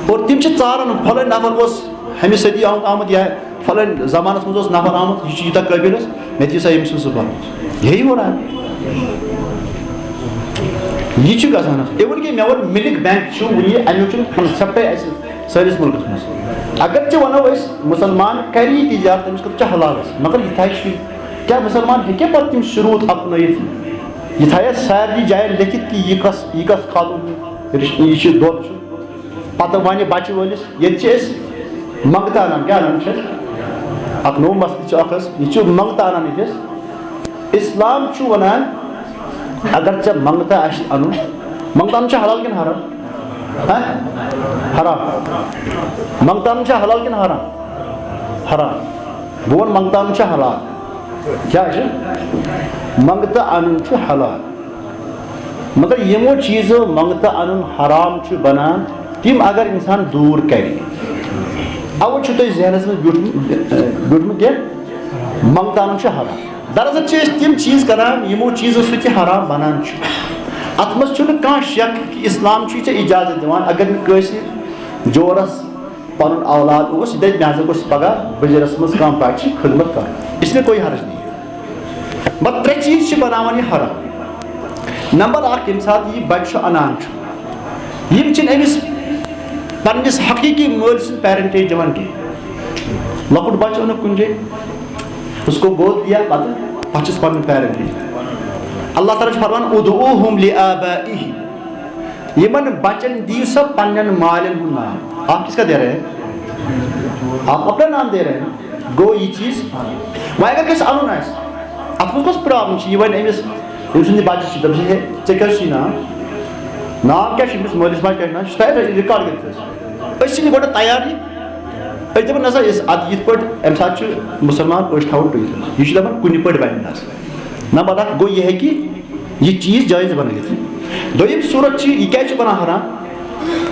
اور تِم چھِ ژاران فلٲنۍ نفر اوس ہمہِ صدی آمُت یا فلٲنۍ زمانس منٛز اوس نفر آمُت یہِ چھُ یوٗتاہ قٲبِل حظ مےٚ دِیِو سا ییٚمہِ سُنٛد سپرم یہی ہو رہا ہے یہ چھُ گژھان حظ اِوٕن کہِ مےٚ ووٚن مِلِک بینک چھُ وٕنہِ امیُک چھُنہٕ کنسیپٹے اَسہِ سٲنِس مُلکس منٛز اگرچہِ وَنو أسۍ مُسلمان کرِ یہِ تجارت تٔمِس خٲطرٕ چھُ حلال حظ مگر یہِ تھایہِ شُرۍ کیٛاہ مُسلمان ہیٚکہِ پتہٕ تِم شروٗط اپنٲیِتھ یہِ تھایہِ سارنٕے جاین لیکھِتھ کہِ یہِ کۄس خاتوٗن یہِ چھُ دۄد چھُ پتہٕ وَنہِ بچہِ وٲلِس ییٚتہِ چھِ أسۍ منٛگتہٕ انان کیٛاہ انان چھِ أسۍ اکھ نوٚو مسلہٕ چھُ اکھ حظ یہِ چھُ منٛگتہٕ انان ییٚتہِ أسۍ اسلام چھُ ونان اگر ژےٚ منٛگتہٕ آسہِ انُن منٛگتہٕ انُن چھا حلال کِنہٕ حرام حرام منٛگتہٕ انُن چھا حلال کِنہٕ حرام حرام بہٕ وَنہٕ منٛگتہٕ انُن چھا حلال کیٛاہ چھُ منٛگتہٕ انُن چھُ حلال مگر یِمو چیٖزو منٛگتہٕ انُن حرام چھُ بنان تِم اگر اِنسان دوٗر کرِ اَوٕ چھُ تۄہہِ ذہنس منٛز بیوٗٹھمُت کینٛہہ منٛگتہٕ انُن چھُ حرام دراصل چھِ أسۍ تِم چیٖز کران یِمو چیٖزو سۭتۍ یہِ حرام بنان چھُ اتھ منٛز چھُنہٕ کانٛہہ شک کہِ اسلام چھُے ژےٚ اِجازت دِوان اگر نہٕ کٲنٛسہِ جورس پنُن اولاد اوس یہِ دپہِ مےٚ ہسا گوٚژھ پگاہ بٕجرس منٛز کانٛہہ بچہِ خدمت کرُن اس میں کوئی حرج نہیں مگر 3 چیٖز چھِ بناوان یہِ حرام نمبر 1 ییٚمہِ ساتہٕ یہِ بچہِ چھُ انان چھُ یِم چھِنہٕ أمِس پننِس حقیٖقی مٲلۍ سٕنٛز پیرنٹیج دِوان کینٛہہ لۄکُٹ بچہِ اوٚنُکھ کُنہِ جایہِ اس کو گود دیا پتہٕ چھُس پنُن پیرنٹیج اللہ تعالیٰ چھُ فرمان ادعوٗہُم لآبائِہِم یِمن بچن دِیِو سا پننٮ۪ن مالٮ۪ن ہُنٛد ناو آپ کس کا دے رہے ہیں آپ اپنا نام دے رہے ہیں گوٚو یہِ چیٖز وۄنۍ اگر کٲنٛسہِ انُن آسہِ اتھ منٛز کۄس پرابلم چھِ یہِ وَنہِ أمِس أمۍ سُنٛد بچہِ چھُ دپان ہے ژےٚ کیٛاہ چھُے ناو کیٛاہ چھُ أمِس مٲلِس ماجہِ کیٛاہ چھُ ناو یہِ چھُ تیار رِکاڈ کٔرِتھ حظ أسۍ چھِنہٕ گۄڈٕ تیار أسۍ دپان نسا ادٕ یِتھ پٲٹھۍ امہِ ساتہٕ چھُ مُسلمان أسۍ تھاوو ٹُوِتھ یہِ چھُ دپان کُنہِ پٲٹھۍ بنہِ نہٕ حظ نمبر 1 گوٚو یہِ ہیٚکہِ یہِ چیٖز جٲیز بنٲیِتھ دوٚیِم صوٗرت چھِ یہِ کیٛازِ چھُ بنان حرام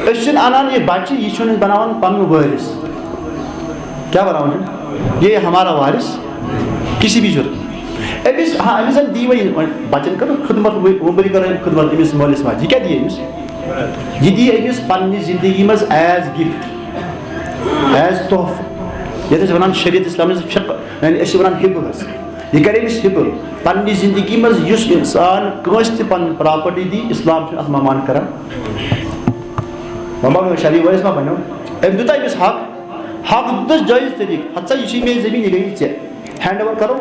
أسۍ چھِنہٕ انان یہِ بچہِ یہِ چھُنہٕ بناوان پنُن وٲرِث کیٛاہ بناوان چھُ یہ ہمارا وارث کسی بھی ضرورت أمِس أمِس زن دی وۄنۍ بچن کٔر خدمت ؤری کرو أمۍ خدمت أمِس مٲلِس ماجہِ یہِ کیٛاہ دی أمِس یہِ دی أمِس پننہِ زندگی منٛز ایز گفٹ ایز تحفہٕ یتھ أسۍ ونان شریعت اسلامس فقہ یعنی أسۍ چھِ ونان ہِبہٕ حظ یہ کرے أمِس حِفظ پننہِ زندگی منٛز یُس اِنسان کٲنٛسہِ تہِ پنٕنۍ پراپرٹی دی اسلام چھُ اتھ ممان کران مما شریف وٲلِس ما بنیو أمۍ دیُتا أمِس حق دیُتنس جٲیز طریٖقہٕ ہتسا یہِ چھِ میٲنۍ زٔمیٖن یہِ گٔیی ژےٚ ہینڈ اوور کرو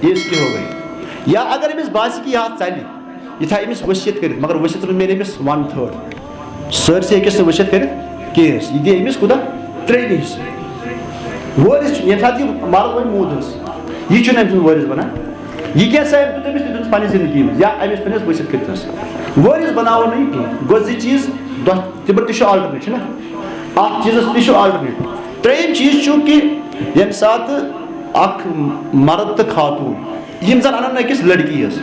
یہ اس کی ہو گئی یا اگر أمِس باسہِ کہِ یہِ اتھ ژلہِ یہِ تھایہِ أمِس ؤسیت کٔرِتھ مگر ؤسیت میلہِ أمِس 1/3 سٲرسٕے ہیٚکٮ۪س نہٕ ؤسیت کٔرِتھ کینٛہہ یہِ دی أمِس کوٗتاہ 3 حِصہٕ وٲرِث چھُ ییٚمہِ ساتہٕ یہِ مرد وۄنۍ موٗدٕس یہِ چھُنہٕ أمۍ سُنٛد وٲرِث بنان یہ کیا سا دیُت أمِس تہِ دیُتنس پننہِ زندگی منٛز یا أمِس پننِس ؤسِتھ کٔرِتھس وٲرِث بناوو نہٕ یہِ کینٛہہ گوٚو 2 چیٖز تِمن تہِ چھُ آلٹرنیٹ چھُنہ اکھ چیٖزس تہِ چھُ آلٹرنیٹ 3یِم چیٖز چھُ کہِ ییٚمہِ ساتہٕ اکھ مرد تہٕ خاتوٗن یِم زن انن أکِس لڑکی حظ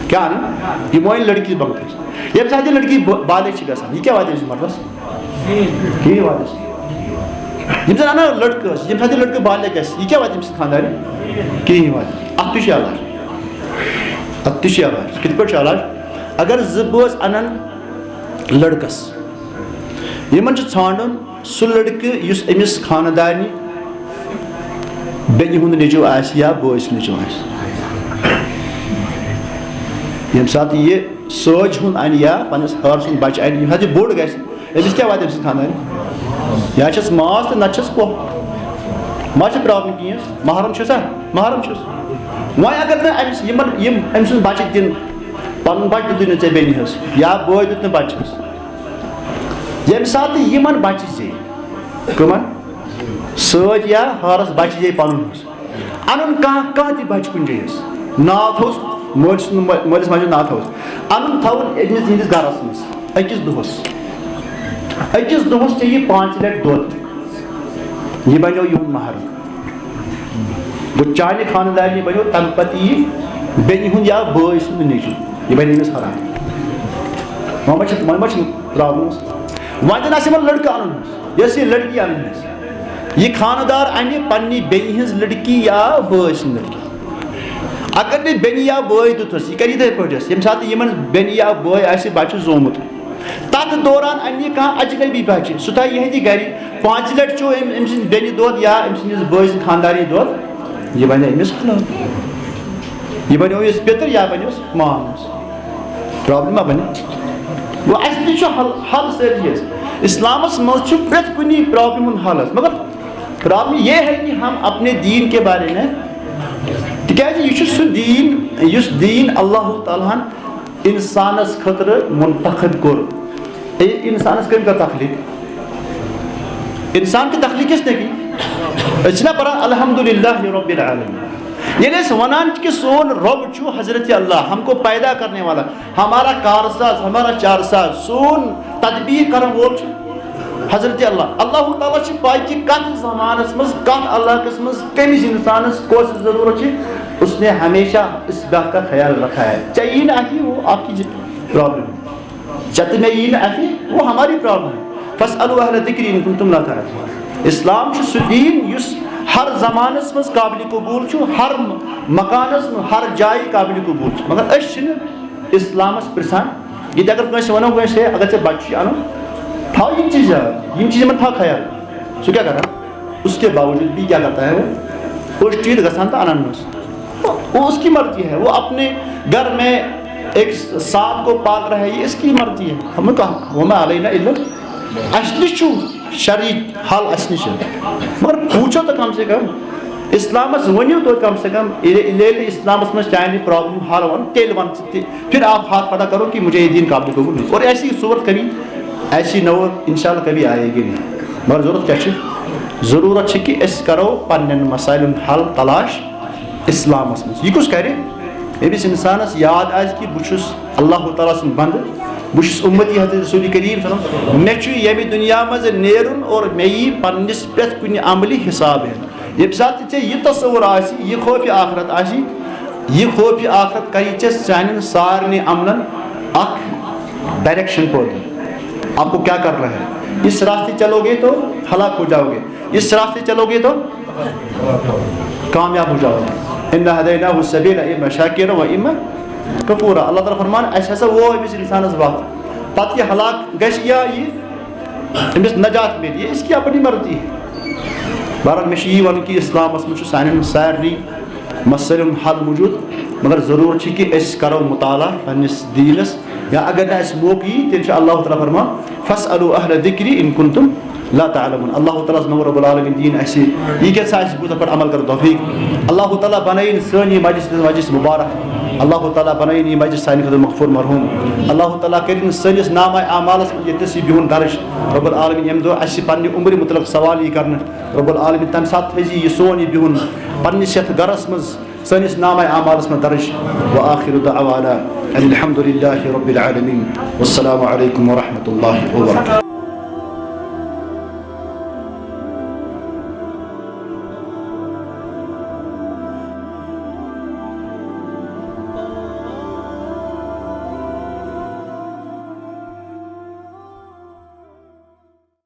کیٛاہ انن یِم أنۍ لڑکی بنٛگتس ییٚمہِ ساتہٕ یہِ لڑکی بالغ چھِ گژھان یہِ کیٛاہ واتہِ أمِس مردس کِہیٖنۍ واتٮ۪س یِم زن انن لڑکہٕ حظ ییٚمہِ ساتہٕ یہِ لڑکہٕ بالغ گژھِ یہِ کیٛاہ واتہِ أمِس سۭتۍ خانٛدارِ کِہیٖنۍ واتہِ اتھ تہِ چھُ علاج کِتھ پٲٹھۍ چھُ علاج اگر 2 بٲژ انن لڑکس یِمن چھُ ژھانڈُن سُہ لڑکہٕ یُس أمِس خانٛدارنہِ بیٚنہِ ہُنٛد نیٚچوٗ آسہِ یا بٲے سُنٛد نیٚچوٗ آسہِ ییٚمہِ ساتہٕ یہِ سٲج ہُنٛد انہِ یا پننِس ہٲر سُنٛد بچہِ انہِ ییٚمہِ ساتہٕ یہِ بوٚڑ گژھِ أمِس کیٛاہ واتہِ أمۍ سٕنٛدِ خانٛدارنہِ یا چھس ماز تہٕ نتہٕ چھس پۄپھ ما چھِ پرابلم کِہیٖنۍ حظ محرم چھُسا محرم چھُس وۄنۍ اگر نہٕ أمِس یِم أمۍ سُنٛد بچہِ دِن پنُن بچہِ دیُتُے نہٕ ژےٚ بیٚنہِ حظ یا بٲے دیُت نہٕ بچس ییٚمہِ ساتہٕ یِمن بچہِ زے کٕمن سۭتۍ یا ہارس بچہِ زے پنُن حظ انُن کانٛہہ تہِ بچہِ کُنہِ جایہِ حظ ناو تھوٚوُس مٲلۍ سُنٛد مٲلِس ماجہِ ہُنٛد ناو تھوٚوُس انُن تھاوُن أمِس یِہنٛدِس گرس منٛز أکِس دۄہس چیٚیہِ 5 لٹہِ دۄد یہِ بنیو یِہُنٛد محرم گوٚو چانہِ خانٛدارنہِ بنیو تمہِ پتہٕ یی بیٚنہِ ہُنٛد یا بٲے سُنٛد نیٚچوٗ یہِ بنہِ أمِس حرام وۄنۍ ما چھِ پرابلم وۄنۍ زن آسہِ یِمن لڑکہٕ انُن حظ یۄس یہِ لڑکی انٕنۍ حظ یہِ خانٛدار انہِ پننہِ بیٚنہِ ہٕنٛز لڑکی یا بٲے سٕنٛز لڑکی اگر نہٕ بیٚنہِ یا بٲے دیُتہس یہِ کرِ یِتھٕے پٲٹھۍ حظ ییٚمہِ ساتہٕ یِمن بیٚنہِ یا بٲے آسہِ بچہِ زومُت تتھ دوران انہِ یہِ کانٛہہ اجنبی بچہِ سُہ تھایہِ یِہنٛدِ گرِ 5 لٹہِ چیوٚو أمۍ سٕنٛدِ بیٚنہِ دۄد یا أمۍ سٕنٛدِس بٲے سٕنٛدِ خانٛدارنہِ دۄد یہِ بنہِ أمِس حلال یہِ بنیو یُس پِتٕر یا بنیوس مام حظ پرابلم ما بنہِ گوٚو اسہِ تہِ چھُ حل سٲرسٕے حظ اسلامس منٛز چھُ پرٛٮ۪تھ کُنہِ پرابلم ہُنٛد حل حظ مگر پرابلم یہ ہے کہ ہم اپنے دین کے بارے میں تِکیٛازِ یہِ چھُ سُہ دیٖن یُس دیٖن اللہ تعالیٰ ہن انسانس خٲطرٕ منتخب کوٚر انسانس کٔمۍ کٔر تخلیٖق انسان کی تخلیٖق کِس نے کی أسۍ چھِنہ پران الحمدُاللہ رب العالمین ییٚلہِ أسۍ ونان چھِ کہ سون رۄب چھُ حضرت اللہ ہم کو پیدا کرنے والا ہمارا کارساز ہمارا چارساز سون تدبیر کرن وول چھُ حضرت اللہ تعالیٰ چھِ پاے کہ کتھ زمانس منٛز کتھ علاقس منٛز کٔمِس انسانس کۄس ضروٗرت چھِ اس نے ہمیشہ اس بات کا خیال رکھا ہے چاہے یہ نہ آتی وہ آپ کی پرابلم ہے چاہے میں یہ نہ آتی وہ ہماری پرابلم ہے فاسألوا اہل الذکر ان کنتم لا تعلمون اسلام چھُ سُہ دیٖن یُس ہر زمانس منٛز قابلِ قبوٗل چھُ ہر مکانس منٛز ہر جایہِ قابلِ قبوٗل چھُ مگر أسۍ چھِنہٕ اسلامس پرژھان ییٚتہِ اگر کٲنٛسہِ وَنو کٲنٛسہِ ہے اگر ژےٚ بچہِ چھُے اَنُن تھاو یِم چیٖز یِم چیٖز یِمن تھاو خیال سُہ کیٛاہ کران اس کے باوجوٗد بھی کیا کرتا ہے وہ أسۍ چھِ ییٚتہِ گژھان تہٕ اَنان حظ وہ اس کی مرضی ہے وہ اپنے گھر میں ایک سانپ کو پال رہا ہے یہ اس کی مرضی ہے ہمیں کہا وما علینا الا اَسہِ نِش چھُ شرعی حل اَسہِ نِش مگر پوٗچھو تو کم سے کم اسلامس ؤنِو تو کم سے کم ییٚلہِ اسلامس منٛز چانہِ پرابلم حل وَن تیٚلہِ وَن ژٕ تہِ پھر آپ ہاتھ پتہ کرو کہ مجھے یہ دین قابل قبول نہیں اور ایسی صورت کبھی ایسی نوبت انشاءاللہ کبھی آئے گی نہیں مگر ضرورت کیا چھِ ضروٗرت چھِ کہ أسۍ کرو پننٮ۪ن مسایلن حل تلاش اسلامس منٛز یہِ کُس کرِ ییٚمِس انسانس یاد آسہِ کہ بہٕ چھُس اللہ تعالیٰ سُنٛد بنٛدٕ بہٕ چھُس اُمتی حضرت رسول کریم صلی اللہ علیہ وسلم مےٚ چھُ ییٚمہِ دُنیا منٛز نیرُن اور مےٚ یی پننِس پرٛٮ۪تھ کُنہِ عملہِ حساب ہٮ۪نہٕ ییٚمہِ ساتہٕ تہِ ژےٚ یہِ تصوُر آسہِ یہِ خوفِ آخرت آسی یہ خوف آخرت کری چانن سارے عملن اک ڈائریکشن پودا آپ کو کیا کرنا ہے. اس راستے چلو گے تو ہلاک ہو جاؤ گے, اس راستے چلو گے تو کامیاب ہو جاؤ گے. اِنَّا ہَدَيْنَاهُ السَّبِيلَ إِمَّا شَاكِرًا وَإِمَّا كَفُورًا. اللہ تعالیٰ فرمان اَسہِ ہسا وو أمِس اِنسانَس وقت پتہٕ یہِ ہلاک گژھِ یا یہِ أمِس نجات مِلہِ, یہِ اس کی اپنی مرضی ہے. بہرحال مےٚ چھُ یی وَنُن کہِ اِسلامَس منٛز چھُ سانٮ۪ن سارنٕے مسلم حل موجود مگر ضرور کہ اس کرو مطالعہ پنس دینس یا اگر اس موقع تیل اللہ تعالیٰ فرمان فاسألوا اہل ذکری ان کنتم لا تعلمون اللہ تعالیٰ نور رب العالمین دین اسی یہ کیا سا بوتا پر عمل کر توفیق اللہ تعالیٰ بنائن سانی مجلس مبارک اللہ تعالیٰ بنائن یہ مجلس سانی خدر مغفور مرحوم اللہ تعالیٰ کرن سنس نام اعمالس یتسی بہن درج رب العالمین یم دو اسی پنی عمر مطلق سوال یہ کرنا رب العالمین تم ساتھ تھیزی یہ سون یہ بہن پنس یت گرس مز سنس نام اعمالس من درج وآخر دعوانا الحمد لله رب العالمين والسلام عليكم ورحمة الله وبركاته.